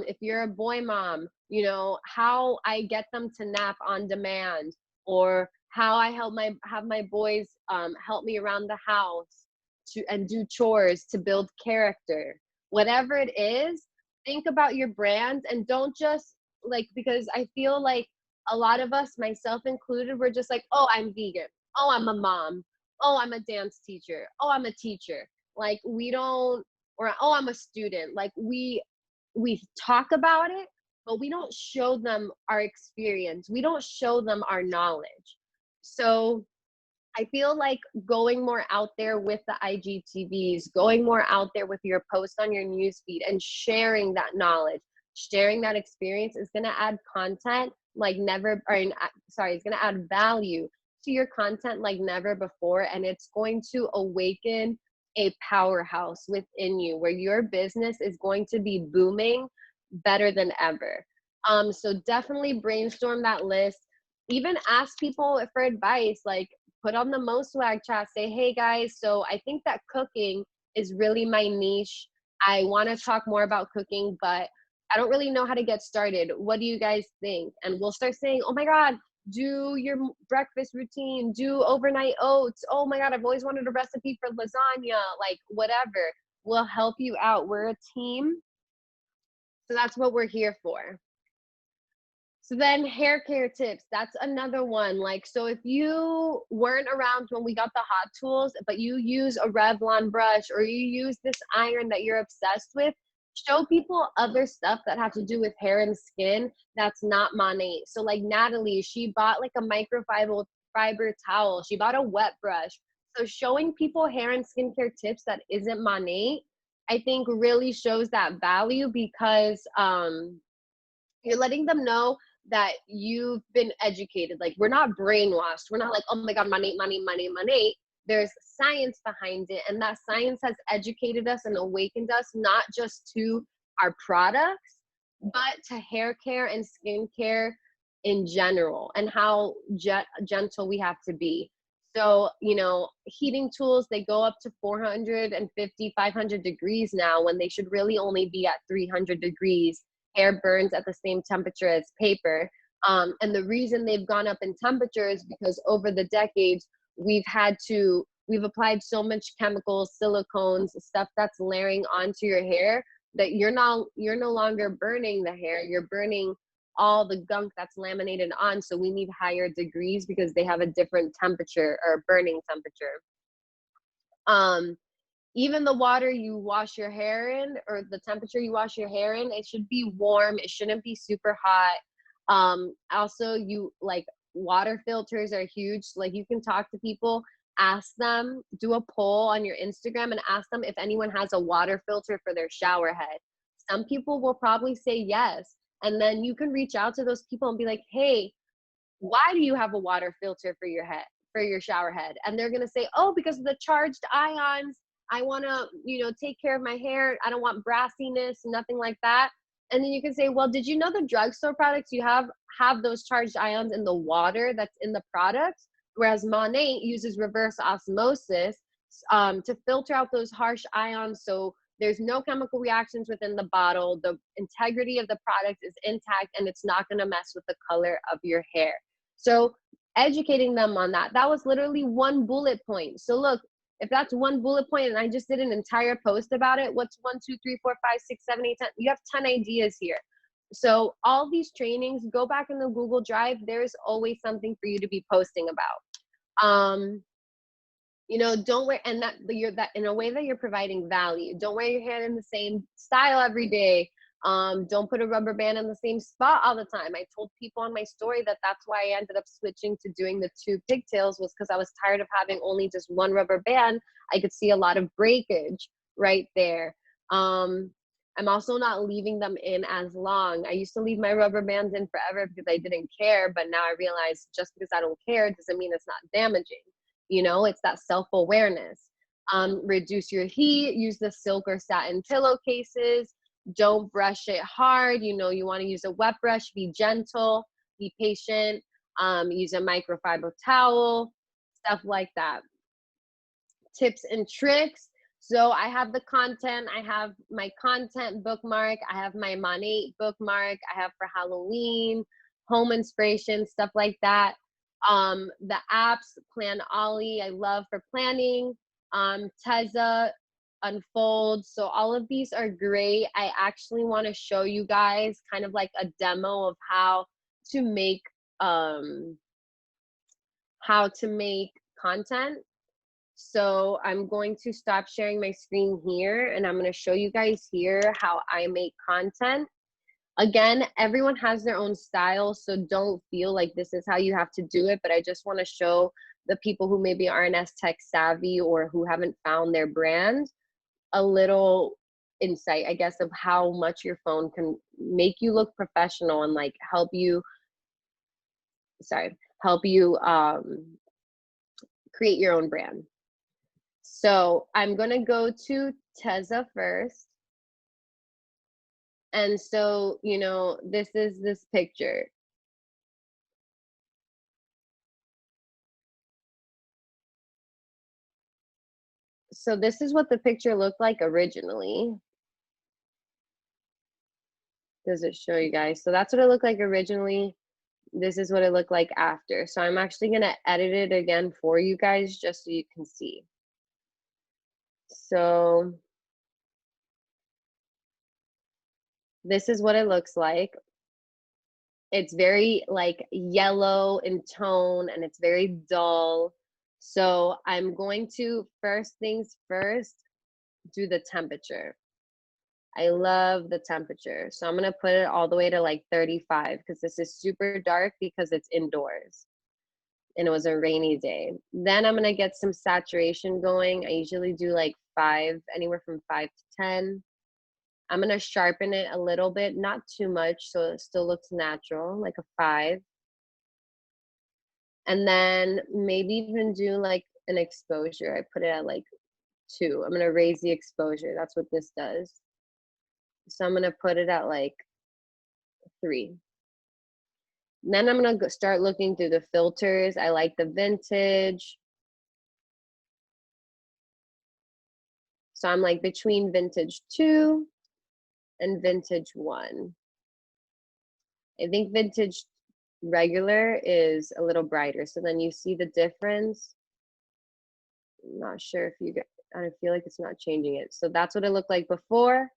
If you're a boy mom, you know, how I get them to nap on demand, or how I help my have my boys help me around the house to and do chores to build character. Whatever it is, think about your brand and don't just like, because I feel like a lot of us, myself included, we're just like, oh, I'm vegan. Oh, I'm a mom. Oh, I'm a dance teacher. Oh, I'm a teacher. Like we don't, or oh, I'm a student. Like we talk about it, but we don't show them our experience. We don't show them our knowledge. So I feel like going more out there with the IGTVs, going more out there with your post on your newsfeed and sharing that knowledge, sharing that experience is going to add content like never, or sorry, it's going to add value to your content like never before. And it's going to awaken a powerhouse within you where your business is going to be booming better than ever. So definitely brainstorm that list. Even ask people for advice, like put on the Mo Swag chat, say, hey guys, so I think that cooking is really my niche. I want to talk more about cooking, but I don't really know how to get started. What do you guys think? And we'll start saying, oh my God, do your breakfast routine, do overnight oats. Oh my God, I've always wanted a recipe for lasagna, like whatever. We'll help you out. We're a team. So that's what we're here for. So then hair care tips, that's another one. Like, so if you weren't around when we got the hot tools, but you use a Revlon brush or you use this iron that you're obsessed with, show people other stuff that have to do with hair and skin that's not Monat. So like Natalie, she bought like a microfiber towel. She bought a wet brush. So showing people hair and skincare tips that isn't Monat, I think really shows that value because you're letting them know that you've been educated. Like we're not brainwashed. We're not like, oh my God, money, money, money, money. There's science behind it. And that science has educated us and awakened us, not just to our products, but to hair care and skincare in general and how gentle we have to be. So, you know, heating tools, they go up to 450, 500 degrees now when they should really only be at 300 degrees. Hair burns at the same temperature as paper. And the reason they've gone up in temperature is because over the decades, we've applied so much chemicals, silicones, stuff that's layering onto your hair that you're no longer burning the hair, you're burning all the gunk that's laminated on. So we need higher degrees because they have a different temperature or burning temperature. Even the water you wash your hair in or the temperature you wash your hair in, it should be warm. It shouldn't be super hot. Also, you like water filters are huge. Like you can talk to people, ask them, do a poll on your Instagram and ask them if anyone has a water filter for their shower head. Some people will probably say yes. And then you can reach out to those people and be like, hey, why do you have a water filter for your head, for your shower head? And they're going to say, oh, because of the charged ions. I want to, you know, take care of my hair. I don't want brassiness, nothing like that. And then you can say, well, did you know the drugstore products you have those charged ions in the water that's in the products? Whereas Monat uses reverse osmosis to filter out those harsh ions. So there's no chemical reactions within the bottle. The integrity of the product is intact and it's not going to mess with the color of your hair. So educating them on that. That was literally one bullet point. So look, if that's one bullet point and I just did an entire post about it, what's 1, 2, 3, 4, 5, 6, 7, 8, 10? You have 10 ideas here. So all these trainings, go back in the Google Drive. There's always something for you to be posting about. You know, don't wear, and that you're that in a way that you're providing value. Don't wear your hair in the same style every day. Don't put a rubber band in the same spot all the time. I told people on my story that that's why I ended up switching to doing the two pigtails, was because I was tired of having only just one rubber band. I could see a lot of breakage right there. I'm also not leaving them in as long. I used to leave my rubber bands in forever because I didn't care, but now I realize just because I don't care doesn't mean it's not damaging. You know, it's that self-awareness. Reduce your heat, use the silk or satin pillowcases. Don't brush it hard. You know, you want to use a wet brush, be gentle, be patient. Use a microfiber towel, stuff like that. Tips and tricks. So I have the content, I have my content bookmark, I have my Monat bookmark, I have for Halloween, home inspiration, stuff like that. The apps, Plan Ollie, I love for planning. Teza, Unfold. So all of these are great. I actually want to show you guys kind of like a demo of to make um how to make content. So I'm going to stop sharing my screen here, and I'm going to show you guys here how I make content. Again, everyone has their own style, so don't feel like this is how you have to do it, but I just want to show the people who maybe aren't as tech savvy or who haven't found their brand a little insight, I guess, of how much your phone can make you look professional and like help you create your own brand. So I'm gonna go to Teza first. And so, you know, this is this picture. So this is what the picture looked like originally. Does it show you guys? So that's what it looked like originally. This is what it looked like after. So I'm actually gonna edit it again for you guys just so you can see. So this is what it looks like. It's very like yellow in tone and it's very dull. So I'm going to, first things first, do the temperature. I love the temperature. So I'm gonna put it all the way to like 35 because this is super dark because it's indoors and it was a rainy day. Then I'm gonna get some saturation going. I usually do like 5, anywhere from 5 to 10. I'm gonna sharpen it a little bit, not too much, so it still looks natural, like a 5. And then maybe even do like an exposure. I put it at like 2. I'm gonna raise the exposure. That's what this does. So I'm gonna put it at like 3. And then I'm gonna start looking through the filters. I like the vintage. So I'm like between vintage 2 and vintage 1. I think vintage regular is a little brighter. So then you see the difference. I'm not sure if you get, I feel like it's not changing it. So that's what it looked like before.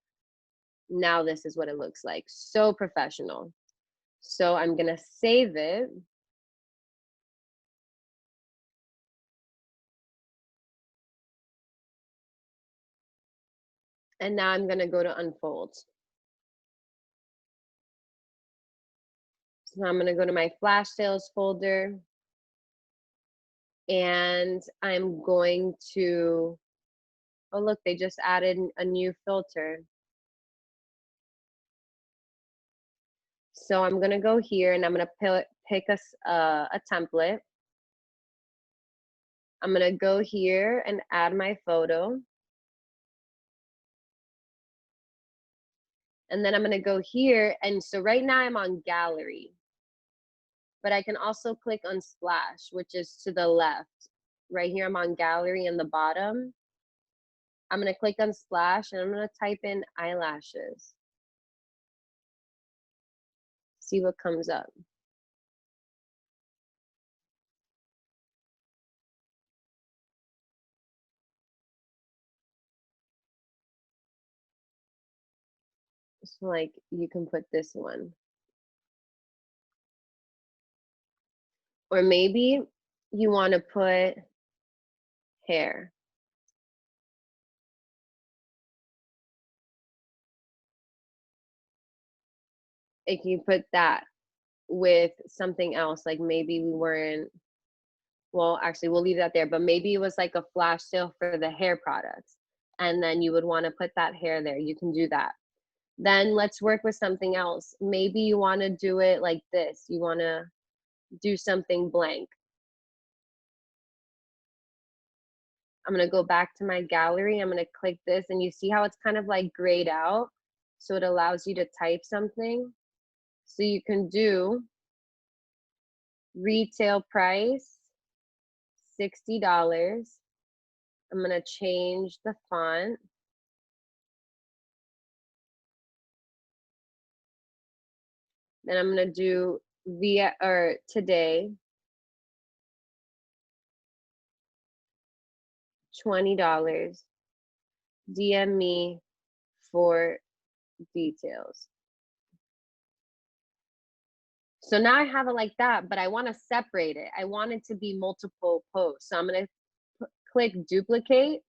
Now this is what it looks like. So professional. So I'm gonna save it. And now I'm gonna go to Unfold. So I'm gonna go to my flash sales folder and I'm going to, oh look, they just added a new filter. So I'm gonna go here and I'm gonna pick a template. I'm gonna go here and add my photo. And then I'm gonna go here, and so right now I'm on gallery, but I can also click on splash, which is to the left. Right here I'm on gallery in the bottom. I'm gonna click on splash and I'm gonna type in eyelashes. See what comes up. So like you can put this one. Or maybe you wanna put hair. If you put that with something else, like maybe we weren't, well, actually, we'll leave that there, but maybe it was like a flash sale for the hair products, and then you would want to put that hair there. You can do that. Then let's work with something else. Maybe you want to do it like this. You want to do something blank. I'm going to go back to my gallery. I'm going to click this, and you see how it's kind of like grayed out? So it allows you to type something. So you can do retail price, $60. I'm going to change the font. Then I'm going to do via or today, $20. DM me for details. So now I have it like that, but I want to separate it. I want it to be multiple posts. So I'm going to click duplicate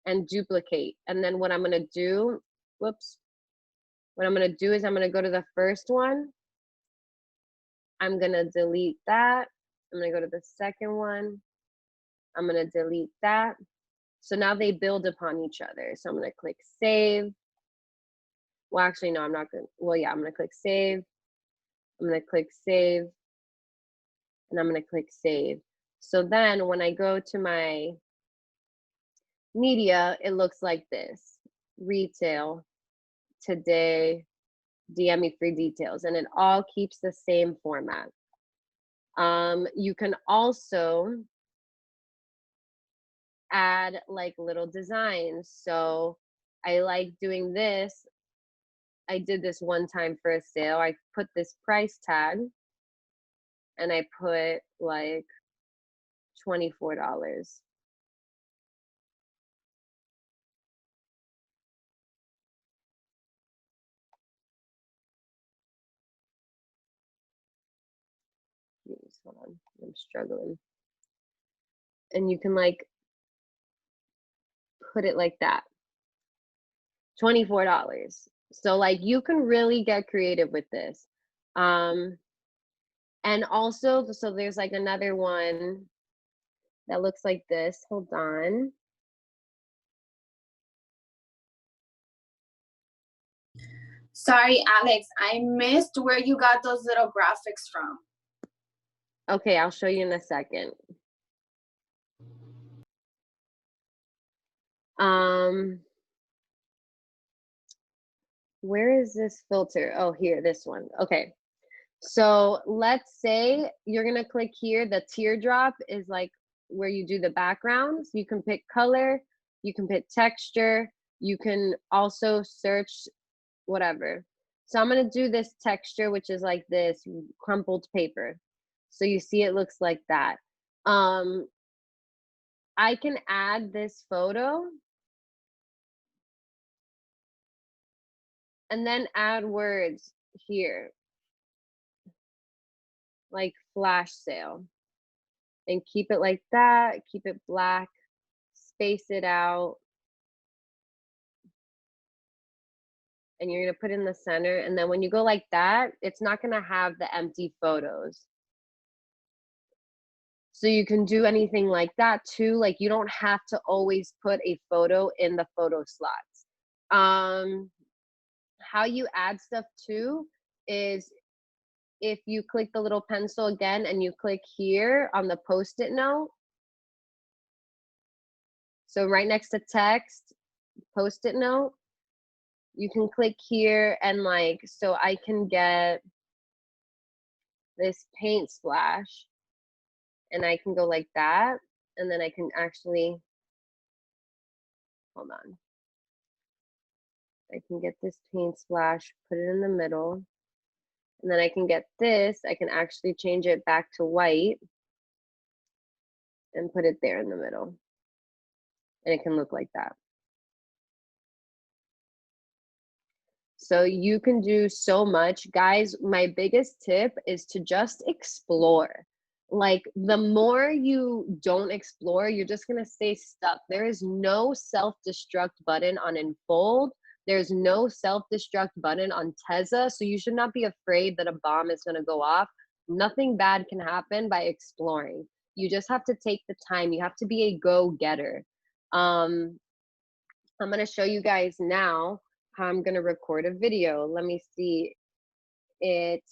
and duplicate. And then what I'm going to do, whoops, what I'm going to do is I'm going to go to the first one. I'm going to delete that. I'm going to go to the second one. I'm going to delete that. So now they build upon each other. So I'm going to click save. Well, actually, no, I'm not going to. Well, yeah, I'm going to click save. I'm going to click save. And I'm going to click save. So then when I go to my media, it looks like this. Retail, today, DM me free details. And it all keeps the same format. You can also add like little designs. So I like doing this. I did this one time for a sale. I put this price tag and I put like $24. Jeez, hold on, I'm struggling. And you can like put it like that. $24. So like you can really get creative with this. And also, so there's like another one that looks like this. Hold on. Sorry, Alex, I missed where you got those little graphics from. Okay, I'll show you in a second. Where is this filter? Oh, here, this one. Okay. So let's say you're gonna click here. The teardrop is like where you do the backgrounds. You can pick color, you can pick texture, you can also search whatever. So I'm gonna do this texture, which is like this crumpled paper. So you see it looks like that. I can add this photo and then add words here, like flash sale, and keep it like that, keep it black, space it out, and you're gonna put in the center. And then when you go like that, it's not gonna have the empty photos. So you can do anything like that too. Like you don't have to always put a photo in the photo slots. How you add stuff too is if you click the little pencil again and you click here on the post-it note. So right next to text, post-it note, you can click here and like, so I can get this paint splash and I can go like that. And then I can actually, hold on. I can get this paint splash, put it in the middle. And then I can get this, I can actually change it back to white and put it there in the middle. And it can look like that. So you can do so much. Guys, my biggest tip is to just explore. Like, the more you don't explore, you're just gonna stay stuck. There is no self-destruct button on Enfold. There's no self-destruct button on Tezza, so you should not be afraid that a bomb is gonna go off. Nothing bad can happen by exploring. You just have to take the time. You have to be a go-getter. Um, I'm gonna show you guys now how I'm gonna record a video. Let me see. It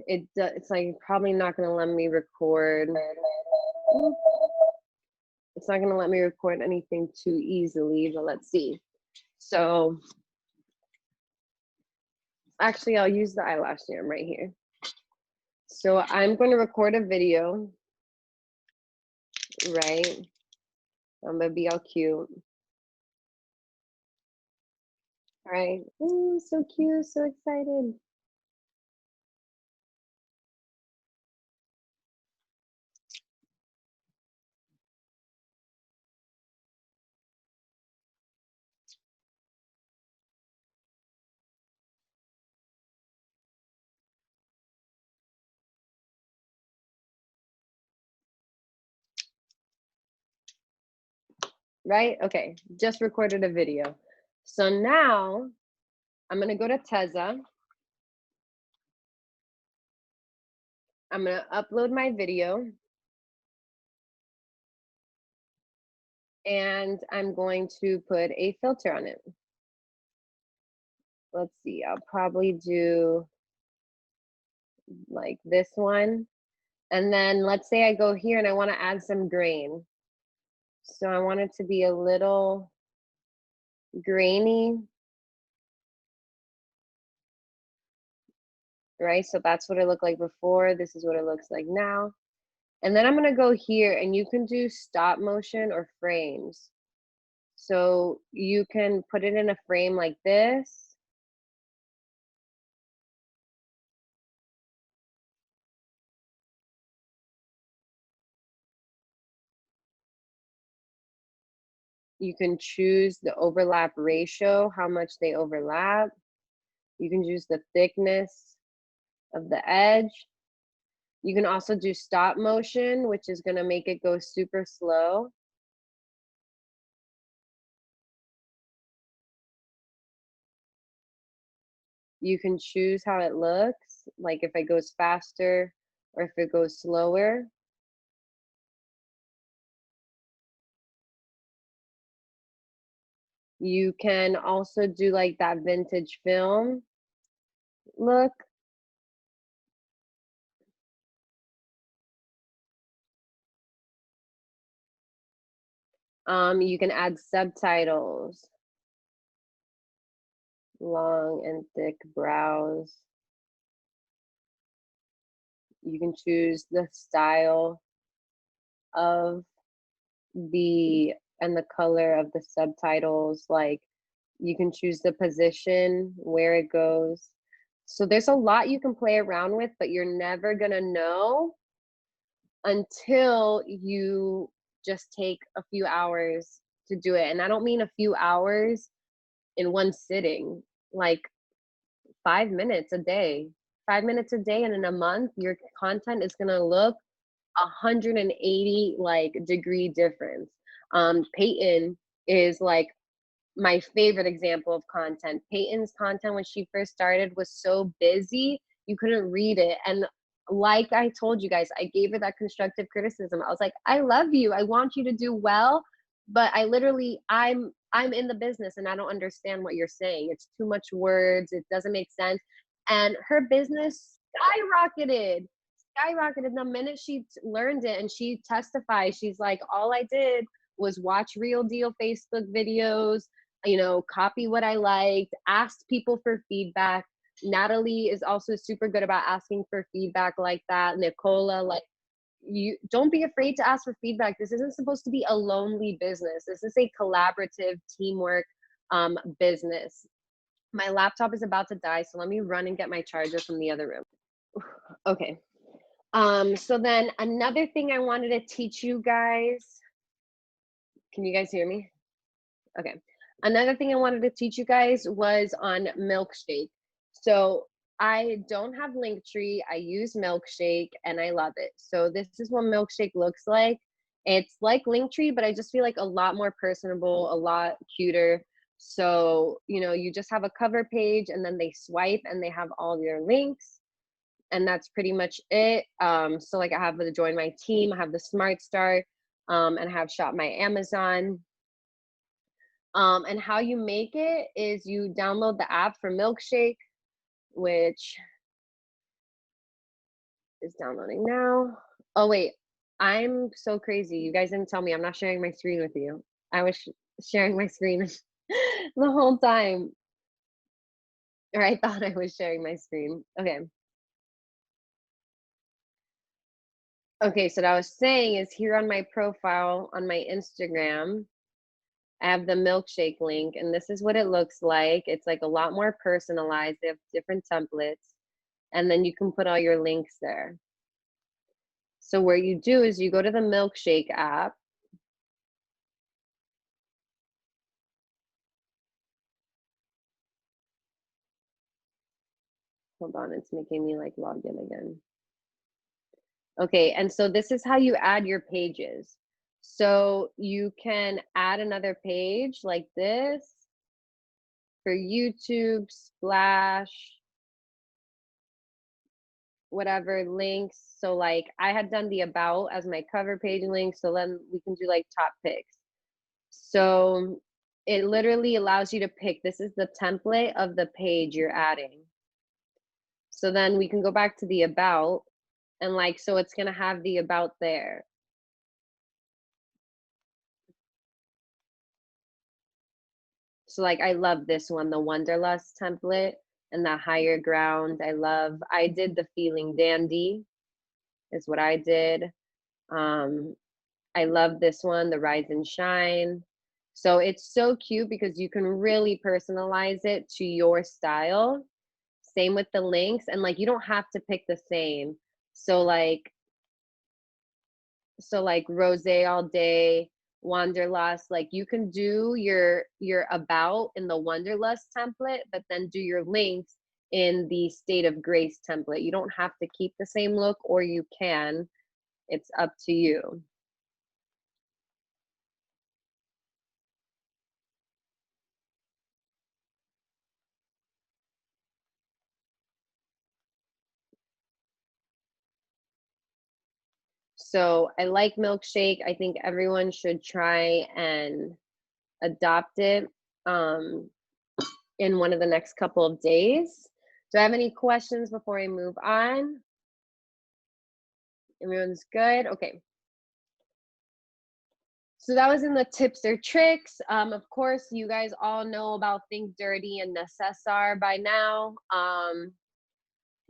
it's like probably not gonna let me record. It's not gonna let me record anything too easily, but let's see. So actually I'll use the eyelash serum right here. So I'm going to record a video, right? I'm gonna be all cute. All right. Ooh, so cute, so excited. Right? Okay, just recorded a video. So now I'm gonna go to Tezza. I'm gonna upload my video. And I'm going to put a filter on it. Let's see, I'll probably do like this one. And then let's say I go here and I want to add some grain. So I want it to be a little grainy, right? So that's what it looked like before. This is what it looks like now. And then I'm going to go here and you can do stop motion or frames. So you can put it in a frame like this. You can choose the overlap ratio, how much they overlap. You can choose the thickness of the edge. You can also do stop motion, which is gonna make it go super slow. You can choose how it looks, like if it goes faster or if it goes slower. You can also do like that vintage film look. You can add subtitles, long and thick brows. You can choose the style of the and the color of the subtitles, like you can choose the position where it goes. So there's a lot you can play around with, but you're never gonna know until you just take a few hours to do it. And I don't mean a few hours in one sitting, like 5 minutes a day. 5 minutes a day, and in a month, your content is gonna look 180 like degree difference. Peyton is like my favorite example of content. Peyton's content when she first started was so busy, you couldn't read it. And like I told you guys, I gave her that constructive criticism. I was like, I love you. I want you to do well, but I'm in the business and I don't understand what you're saying. It's too much words. It doesn't make sense. And her business skyrocketed the minute she learned it. And she testifies, she's like, all I did was watch Real Deal Facebook videos, copy what I liked, asked people for feedback. Natalie is also super good about asking for feedback like that. Nicola, like, you don't be afraid to ask for feedback. This isn't supposed to be a lonely business. This is a collaborative teamwork business. My laptop is about to die, so let me run and get my charger from the other room. Okay. So then another thing I wanted to teach you guys. Can you guys hear me? Okay. Another thing I wanted to teach you guys was on Milkshake. So I don't have Linktree. I use Milkshake and I love it. So this is what Milkshake looks like. It's like Linktree, but I just feel like a lot more personable, a lot cuter. So, you know, you just have a cover page and then they swipe and they have all your links. And that's pretty much it. So like I have the join my team, I have the Smart Start, and I have shop my Amazon. And how you make it is you download the app for Milkshake, which is downloading now. Oh wait, I'm so crazy. You guys didn't tell me I'm not sharing my screen with you. I was sharing my screen the whole time. Or I thought I was sharing my screen. Okay. Okay, so what I was saying is here on my profile on my Instagram, I have the Milkshake link, and this is what it looks like. It's like a lot more personalized. They have different templates, and then you can put all your links there. So what you do is you go to the Milkshake app. Hold on, it's making me like log in again. Okay, and so this is how you add your pages. So you can add another page like this for YouTube, Splash, whatever links. So like I had done the about as my cover page link, so then we can do like top picks. So it literally allows you to pick, this is the template of the page you're adding. So then we can go back to the about, and like, so it's gonna have the about there. So like I love this one, the Wanderlust template and the higher ground. I did the feeling dandy is what I did. Um, I love this one, the rise and shine. So it's so cute because you can really personalize it to your style. Same with the links, and like you don't have to pick the same. So like rose all day, wanderlust, like you can do your about in the wanderlust template, but then do your links in the state of grace template. You don't have to keep the same look, or you can. It's up to you. So I like Milkshake. I think everyone should try and adopt it um, in one of the next couple of days. Do I have any questions before I move on? Everyone's good? Okay. So that was in the tips or tricks. Of course, you guys all know about Think Dirty and Necessar by now.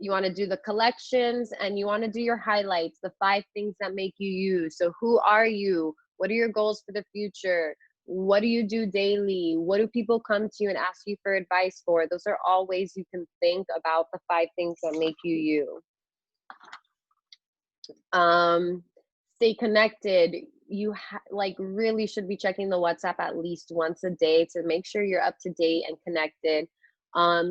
You want to do the collections and you want to do your highlights, the 5 things that make you you. So who are you? What are your goals for the future? What do you do daily? What do people come to you and ask you for advice for? Those are all ways you can think about the 5 things that make you you. Stay connected. You like really should be checking the WhatsApp at least once a day to make sure you're up to date and connected.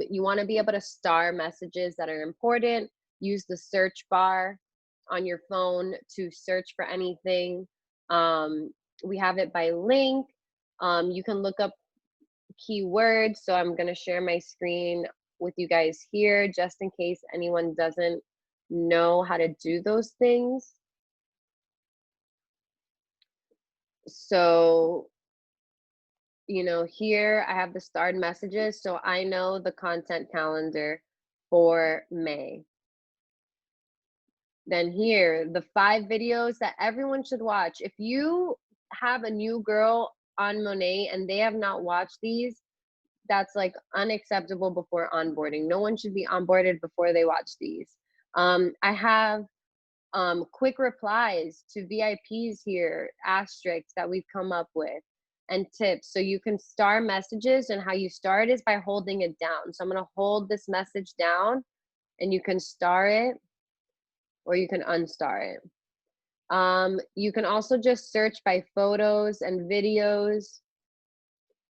You want to be able to star messages that are important. Use the search bar on your phone to search for anything. We have it by link. You can look up keywords. So I'm going to share my screen with you guys here just in case anyone doesn't know how to do those things. So, you know, here I have the starred messages. So I know the content calendar for May. Then here, the 5 videos that everyone should watch. If you have a new girl on Monet and they have not watched these, that's like unacceptable before onboarding. No one should be onboarded before they watch these. I have quick replies to VIPs here, asterisks that we've come up with, and tips. So you can star messages, and how you start is by holding it down. So I'm going to hold this message down, and you can star it or you can unstar it. You can also just search by photos and videos.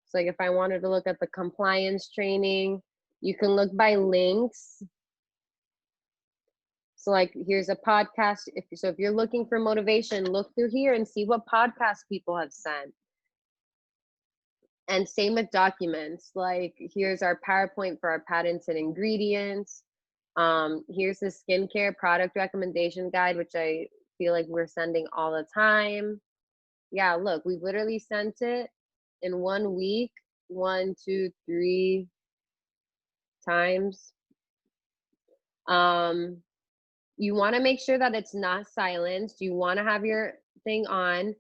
So like if I wanted to look at the compliance training, you can look by links. So like, here's a podcast. If you're looking for motivation, look through here and see what podcasts people have sent. And same with documents. Like, here's our PowerPoint for our patents and ingredients. Here's the skincare product recommendation guide, which I feel like we're sending all the time. Yeah, look, we've literally sent it in 1 week, 1, 2, 3 times. You want to make sure that it's not silenced. You want to have your thing on.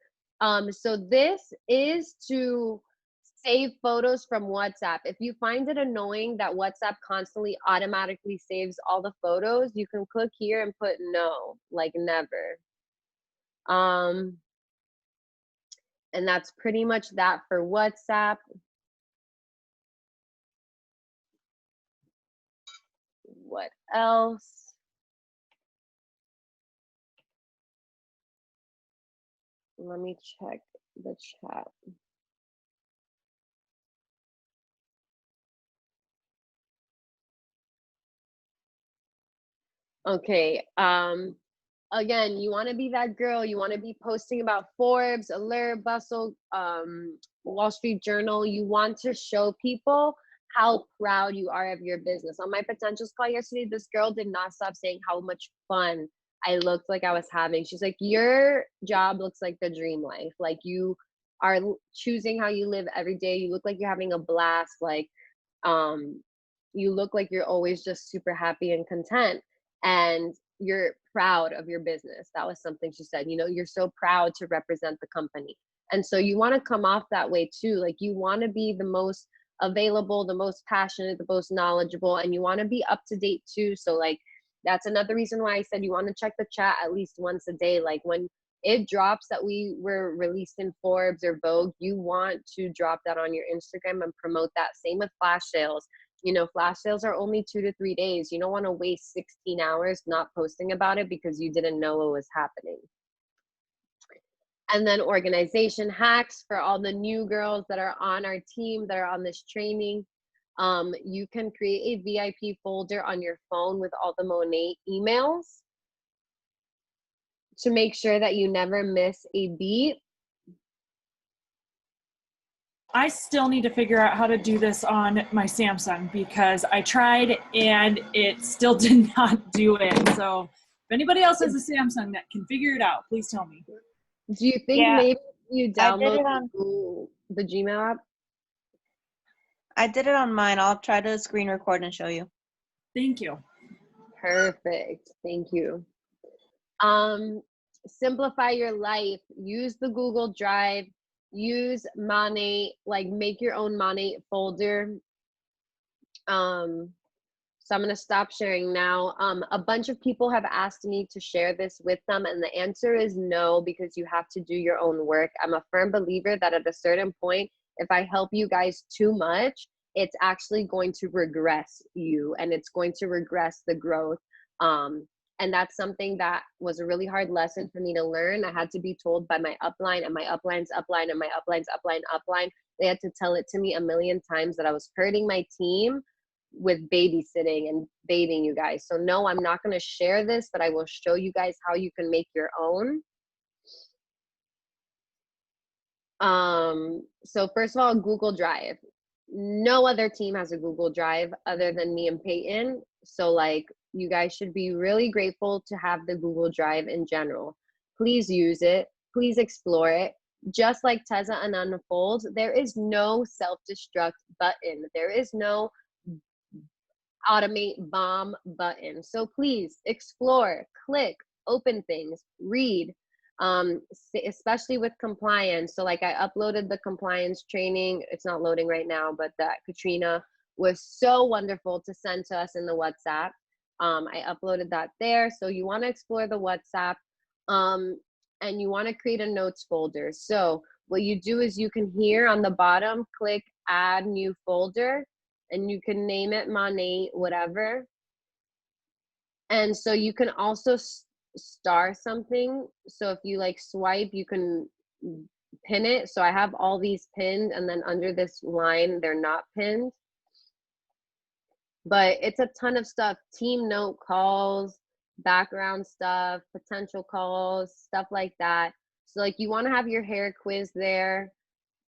So this is to save photos from WhatsApp. If you find it annoying that WhatsApp constantly automatically saves all the photos, you can click here and put no, like never. And that's pretty much that for WhatsApp. What else? Let me check the chat. Okay. Again, you want to be that girl. You want to be posting about Forbes, Alert, Bustle, Wall Street Journal. You want to show people how proud you are of your business. On my potentials call yesterday, this girl did not stop saying how much fun I looked like I was having. She's like, your job looks like the dream life. Like, you are choosing how you live every day. You look like you're having a blast. Like, you look like you're always just super happy and content. And you're proud of your business. That was something she said. You know, you're so proud to represent the company. And so you want to come off that way too. Like, you want to be the most available, the most passionate, the most knowledgeable, and you want to be up to date too. So like, that's another reason why I said you want to check the chat at least once a day. Like, when it drops that we were released in Forbes or Vogue, you want to drop that on your Instagram and promote that. Same with flash sales. You know, flash sales are only 2 to 3 days. You don't want to waste 16 hours not posting about it because you didn't know what was happening. And then organization hacks for all the new girls that are on our team, that are on this training. You can create a VIP folder on your phone with all the Monat emails to make sure that you never miss a beat. I still need to figure out how to do this on my Samsung because I tried and it still did not do it. So if anybody else has a Samsung that can figure it out, please tell me. Do you think maybe you download the Gmail app? I did it on mine. I'll try to screen record and show you. Thank you. Perfect. Thank you. Simplify your life. Use the Google Drive. Use Monat. Like, make your own Monat folder. So I'm going to stop sharing now. A bunch of people have asked me to share this with them, and the answer is no, because you have to do your own work. I'm a firm believer that at a certain point, if I help you guys too much, it's actually going to regress you, and it's going to regress the growth. And that's something that was a really hard lesson for me to learn. I had to be told by my upline and my upline's upline and my upline's upline. They had to tell it to me a million times that I was hurting my team with babysitting and bathing you guys. So no, I'm not going to share this, but I will show you guys how you can make your own. So first of all, Google Drive. No other team has a Google Drive other than me and Peyton. So like, you guys should be really grateful to have the Google Drive in general. Please use it. Please explore it. Just like Teza and Unfold, there is no self-destruct button. There is no automate bomb button. So please explore, click, open things, read, especially with compliance. So like, I uploaded the compliance training. It's not loading right now, but that Katrina was so wonderful to send to us in the WhatsApp. I uploaded that there. So you want to explore the WhatsApp, and you want to create a notes folder. So what you do is you can here on the bottom, click add new folder, and you can name it Monat, whatever. And so you can also star something. So if you like swipe, you can pin it. So I have all these pinned, and then under this line, they're not pinned. But it's a ton of stuff. Team note calls, background stuff, potential calls, stuff like that. So like you want to have your hair quiz there.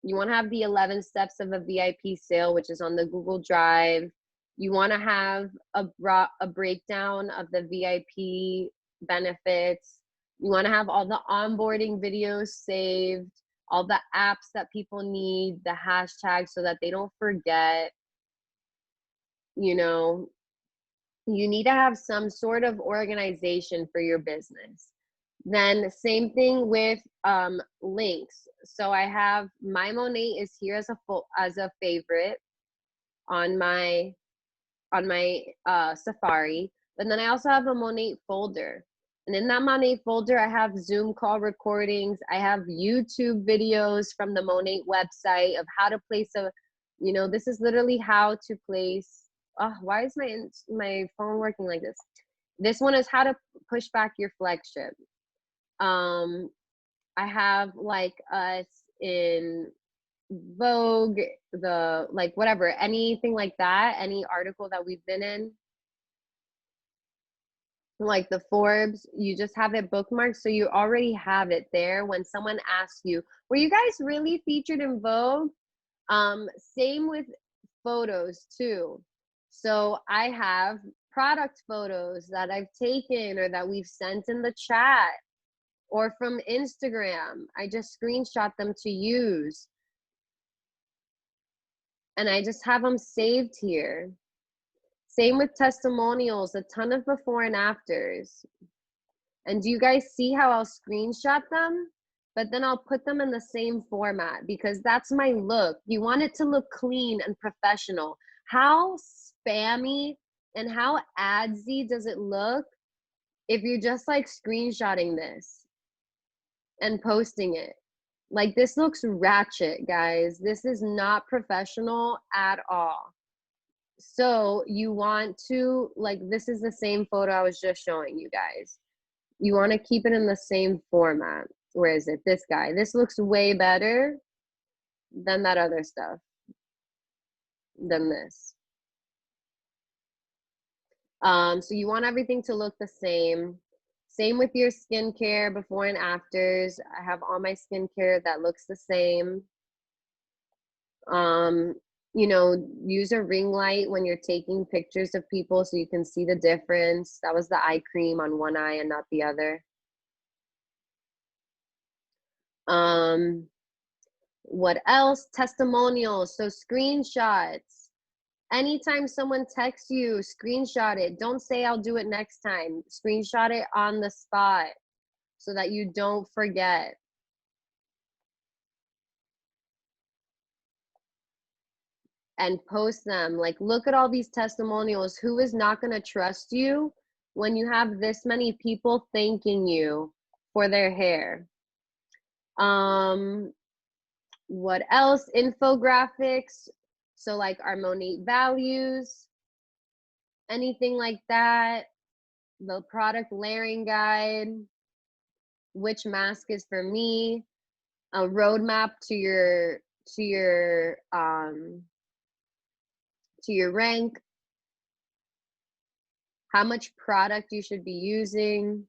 You want to have the 11 steps of a VIP sale, which is on the Google Drive. You want to have a breakdown of the VIP benefits. You want to have all the onboarding videos saved, all the apps that people need, the hashtags so that they don't forget. You know, you need to have some sort of organization for your business. Then same thing with links. So I have my Monat is here as a favorite on my Safari, but then I also have a Monat folder. And in that Monat folder, I have Zoom call recordings. I have YouTube videos from the Monat website of how to place this is literally how to place. Oh, why is my phone working like this? This one is how to push back your flagship. I have like us in Vogue, whatever, anything like that, any article that we've been in, like the Forbes, you just have it bookmarked. So you already have it there when someone asks you, were you guys really featured in Vogue? Same with photos too. So I have product photos that I've taken or that we've sent in the chat or from Instagram. I just screenshot them to use. And I just have them saved here. Same with testimonials, a ton of before and afters. And do you guys see how I'll screenshot them? But then I'll put them in the same format because that's my look. You want it to look clean and professional. How spammy and how adsy does it look if you're just like screenshotting this and posting it? Like this looks ratchet, guys. This is not professional at all. So you want to, like, this is the same photo I was just showing you guys. You want to keep it in the same format. Where is it? This guy. This looks way better than that other stuff, than this. So you want everything to look the same. Same with your skincare before and afters. I have all my skincare that looks the same. Use a ring light when you're taking pictures of people so you can see the difference. That was the eye cream on one eye and not the other. What else? Testimonials. So screenshots. Anytime someone texts you, screenshot it. Don't say I'll do it next time. Screenshot it on the spot so that you don't forget. And post them. Like, look at all these testimonials. Who is not going to trust you when you have this many people thanking you for their hair? What else? Infographics. So like our Monat values, anything like that. The product layering guide, which mask is for me, a roadmap to your rank, how much product you should be using,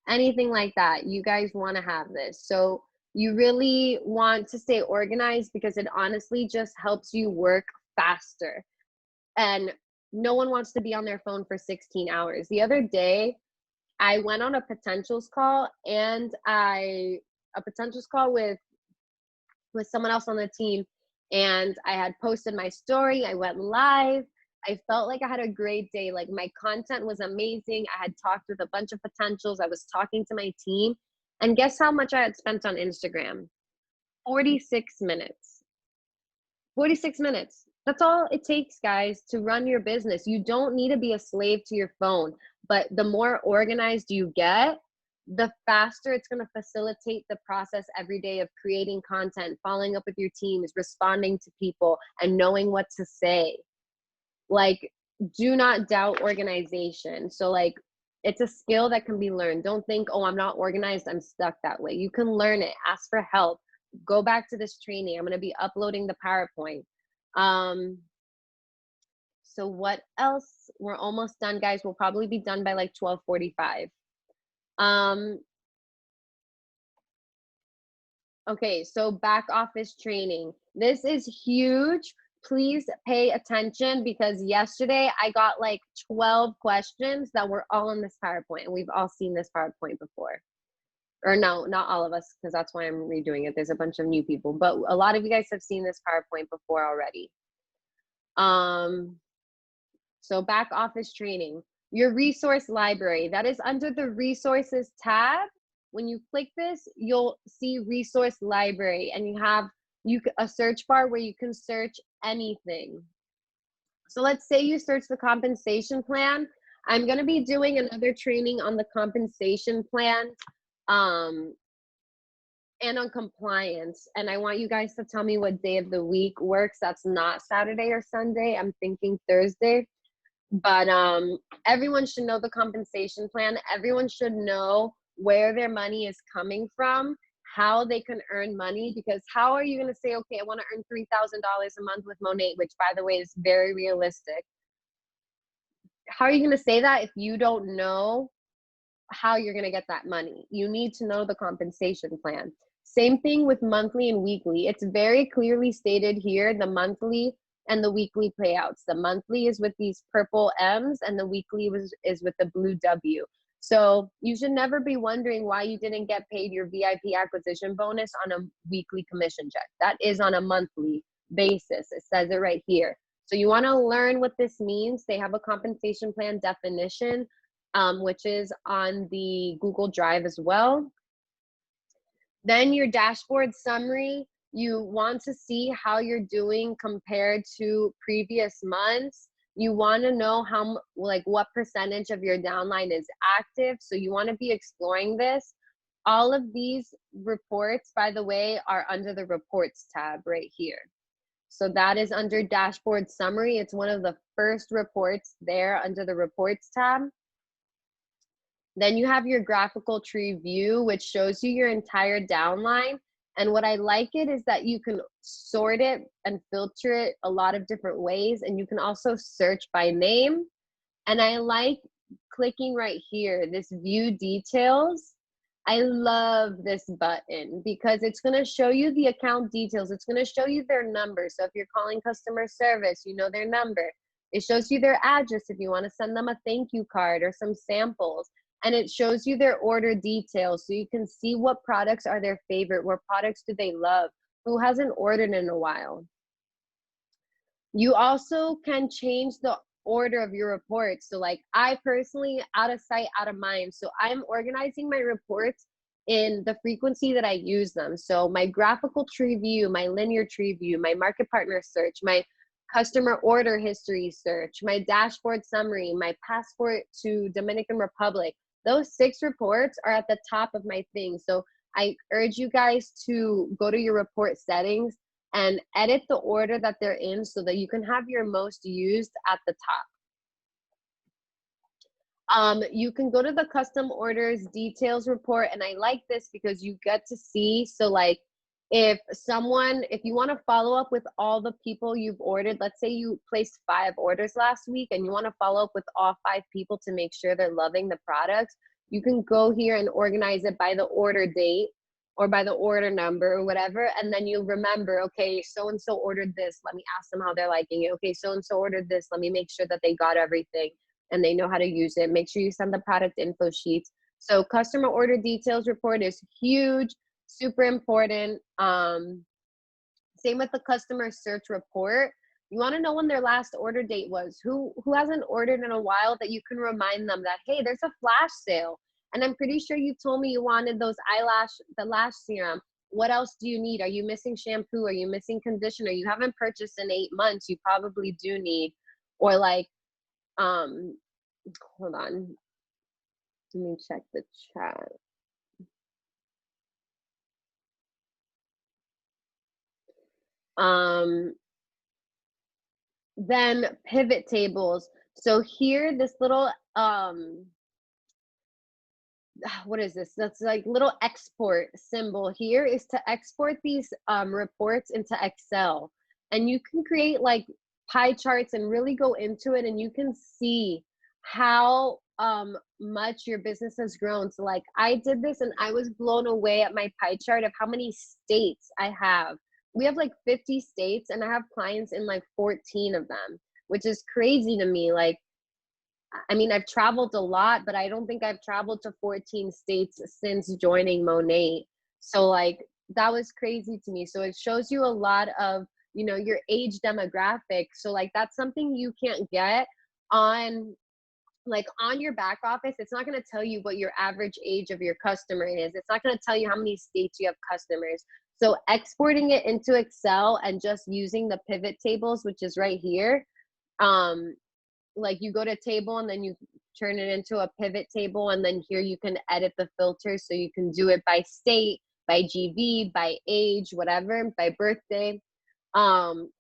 anything like that. You guys want to have this. So you really want to stay organized because it honestly just helps you work faster. And no one wants to be on their phone for 16 hours. The other day, I went on a potentials call and a potentials call with someone else on the team. And I had posted my story. I went live. I felt like I had a great day. Like my content was amazing. I had talked with a bunch of potentials. I was talking to my team. And guess how much I had spent on Instagram? 46 minutes. 46 minutes. That's all it takes, guys, to run your business. You don't need to be a slave to your phone, but the more organized you get, the faster it's going to facilitate the process every day of creating content, following up with your teams, responding to people, and knowing what to say. Like, do not doubt organization. So like, it's a skill that can be learned. Don't think, oh, I'm not organized, I'm stuck that way. You can learn it. Ask for help. Go back to this training. I'm going to be uploading the PowerPoint. So what else? We're almost done, guys. We'll probably be done by like 12:45. Okay, so back office training. This is huge. Please pay attention because yesterday I got like 12 questions that were all in this PowerPoint, and we've all seen this PowerPoint before. Or no, not all of us, because that's why I'm redoing it. There's a bunch of new people, but a lot of you guys have seen this PowerPoint before already. So back office training, your resource library, that is under the resources tab. When you click this, you'll see resource library, and you have a search bar where you can search anything. So let's say you search the compensation plan. I'm going to be doing another training on the compensation plan and on compliance. And I want you guys to tell me what day of the week works. That's not Saturday or Sunday. I'm thinking Thursday. But everyone should know the compensation plan. Everyone should know where their money is coming from, how they can earn money, because how are you going to say, okay, I want to earn $3,000 a month with Monat, which by the way is very realistic. How are you going to say that if you don't know how you're going to get that money? You need to know the compensation plan. Same thing with monthly and weekly. It's very clearly stated here, the monthly and the weekly payouts. The monthly is with these purple M's and the weekly is with the blue W. So you should never be wondering why you didn't get paid your VIP acquisition bonus on a weekly commission check. That is on a monthly basis. It says it right here. So you want to learn what this means. They have a compensation plan definition, which is on the Google Drive as well. Then your dashboard summary, you want to see how you're doing compared to previous months. You want to know what percentage of your downline is active. So you want to be exploring this. All of these reports, by the way, are under the reports tab right here. So that is under dashboard summary. It's one of the first reports there under the reports tab. Then you have your graphical tree view, which shows you your entire downline. And what I like it is that you can sort it and filter it a lot of different ways. And you can also search by name. And I like clicking right here, this view details. I love this button because it's going to show you the account details. It's going to show you their number. So if you're calling customer service, you know their number. It shows you their address if you want to send them a thank you card or some samples. And it shows you their order details so you can see what products are their favorite, what products do they love, who hasn't ordered in a while. You also can change the order of your reports. So like I personally, out of sight, out of mind. So I'm organizing my reports in the frequency that I use them. So my graphical tree view, my linear tree view, my market partner search, my customer order history search, my dashboard summary, my passport to Dominican Republic. Those 6 reports are at the top of my thing. So I urge you guys to go to your report settings and edit the order that they're in so that you can have your most used at the top. You can go to the custom orders details report, and I like this because you get to see, so like if you want to follow up with all the people you've ordered, let's say you placed 5 orders last week and you want to follow up with all 5 people to make sure they're loving the products, you can go here and organize it by the order date or by the order number or whatever. And then you'll remember, okay, so-and-so ordered this. Let me ask them how they're liking it. Okay, so-and-so ordered this. Let me make sure that they got everything and they know how to use it. Make sure you send the product info sheets. So customer order details report is huge. Super important. Same with the customer search report. You want to know when their last order date was. Who hasn't ordered in a while that you can remind them that, hey, there's a flash sale. And I'm pretty sure you told me you wanted the lash serum. What else do you need? Are you missing shampoo? Are you missing conditioner? You haven't purchased in 8 months. You probably do need, or like, hold on. Let me check the chat. Then pivot tables. So here, this little, what is this? That's like little export symbol here is to export these reports into Excel. And you can create like pie charts and really go into it, and you can see how much your business has grown. So like I did this and I was blown away at my pie chart of how many states I have. We have like 50 states and I have clients in like 14 of them, which is crazy to me. Like, I mean, I've traveled a lot, but I don't think I've traveled to 14 states since joining Monat. So like that was crazy to me. So it shows you a lot of, you know, your age demographic. So like that's something you can't get on like on your back office. It's not going to tell you what your average age of your customer is. It's not going to tell you how many states you have customers. So exporting it into Excel and just using the pivot tables, which is right here, like you go to table and then you turn it into a pivot table, and then here you can edit the filters. So you can do it by state, by GV, by age, whatever, by birthday.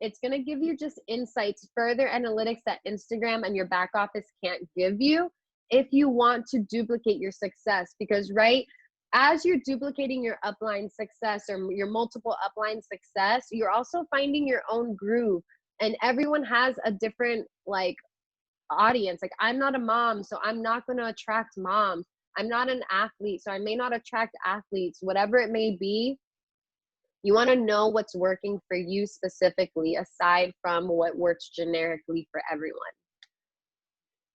It's going to give you just insights, further analytics that Instagram and your back office can't give you if you want to duplicate your success. Because right as you're duplicating your upline success or your multiple upline success, you're also finding your own groove, and everyone has a different like audience. Like I'm not a mom, so I'm not going to attract moms. I'm not an athlete, so I may not attract athletes. Whatever it may be, you want to know what's working for you specifically, aside from what works generically for everyone.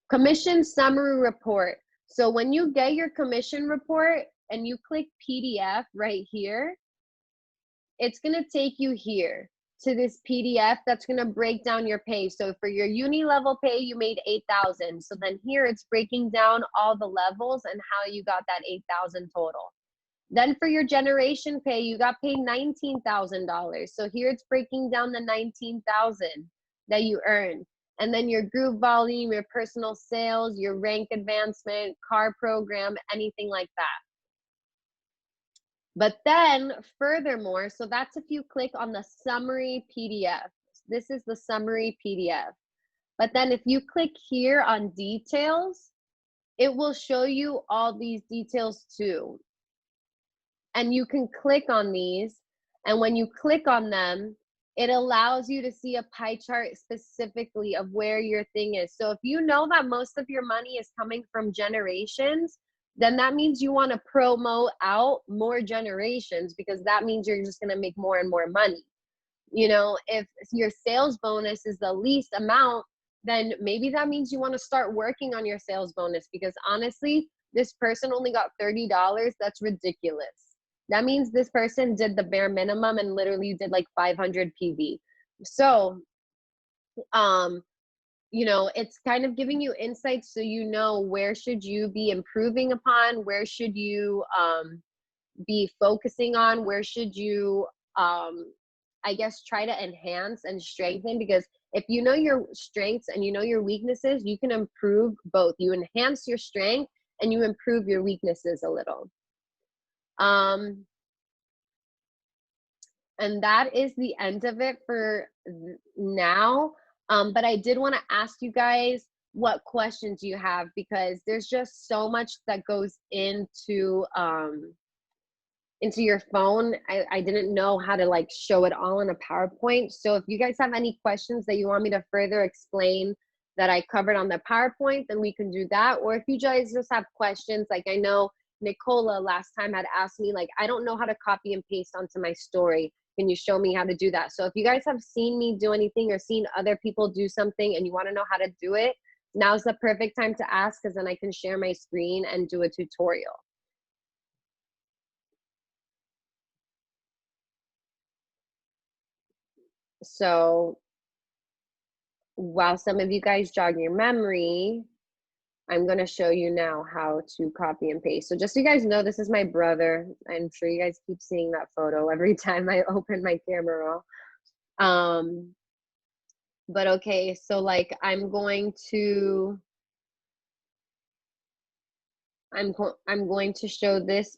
Commission summary report. So when you get your commission report and you click PDF right here, it's going to take you here to this PDF that's going to break down your pay. So for your uni level pay, you made 8,000. So then here it's breaking down all the levels and how you got that 8,000 total. Then for your generation pay, you got paid $19,000. So here it's breaking down the 19,000 that you earned. And then your group volume, your personal sales, your rank advancement, car program, anything like that. But then furthermore, so that's if you click on the summary PDF. This is the summary PDF. But then if you click here on details, it will show you all these details too. And you can click on these, and when you click on them, it allows you to see a pie chart specifically of where your thing is. So if you know that most of your money is coming from generations, then that means you want to promote out more generations, because that means you're just going to make more and more money. You know, if your sales bonus is the least amount, then maybe that means you want to start working on your sales bonus, because honestly, this person only got $30. That's ridiculous. That means this person did the bare minimum and literally did like 500 PV. So, you know, it's kind of giving you insights so you know where should you be improving upon, where should you be focusing on, where should you, I guess, try to enhance and strengthen. Because if you know your strengths and you know your weaknesses, you can improve both. You enhance your strength and you improve your weaknesses a little. And that is the end of it for now. But I did want to ask you guys what questions you have, because there's just so much that goes into your phone. I didn't know how to like show it all in a PowerPoint. So if you guys have any questions that you want me to further explain that I covered on the PowerPoint, then we can do that. Or if you guys just have questions, like I know Nicola last time had asked me, like, I don't know how to copy and paste onto my story. Can you show me how to do that? So if you guys have seen me do anything or seen other people do something and you want to know how to do it, now's the perfect time to ask, because then I can share my screen and do a tutorial. So while some of you guys jog your memory, I'm going to show you now how to copy and paste. So just so you guys know, this is my brother. I'm sure you guys keep seeing that photo every time I open my camera roll. But okay, so like I'm going to show this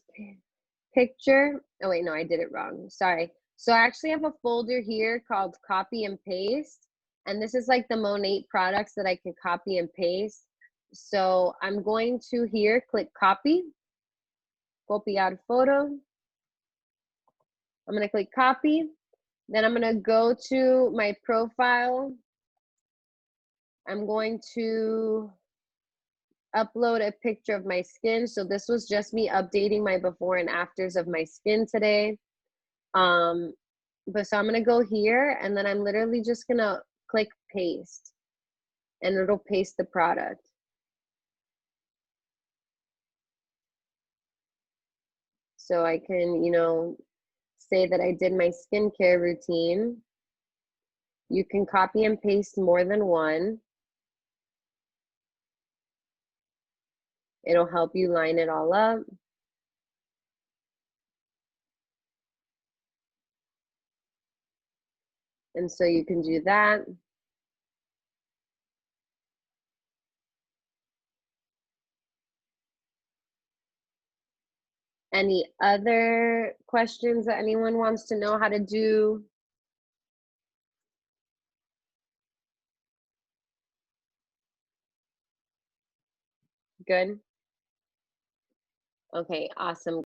picture. Oh wait, no, I did it wrong. Sorry. So I actually have a folder here called copy and paste. And this is like the Monat products that I can copy and paste. So I'm going to here click copy, copiar photo. I'm going to click copy. Then I'm going to go to my profile I'm going to upload a picture of my skin. So this was just me updating my before and afters of my skin today. But so I'm gonna go here and then I'm literally just gonna click paste and it'll paste the product. So I can, you know, say that I did my skincare routine. You can copy and paste more than one. It'll help you line it all up. And so you can do that. Any other questions that anyone wants to know how to do? Good. Okay, awesome.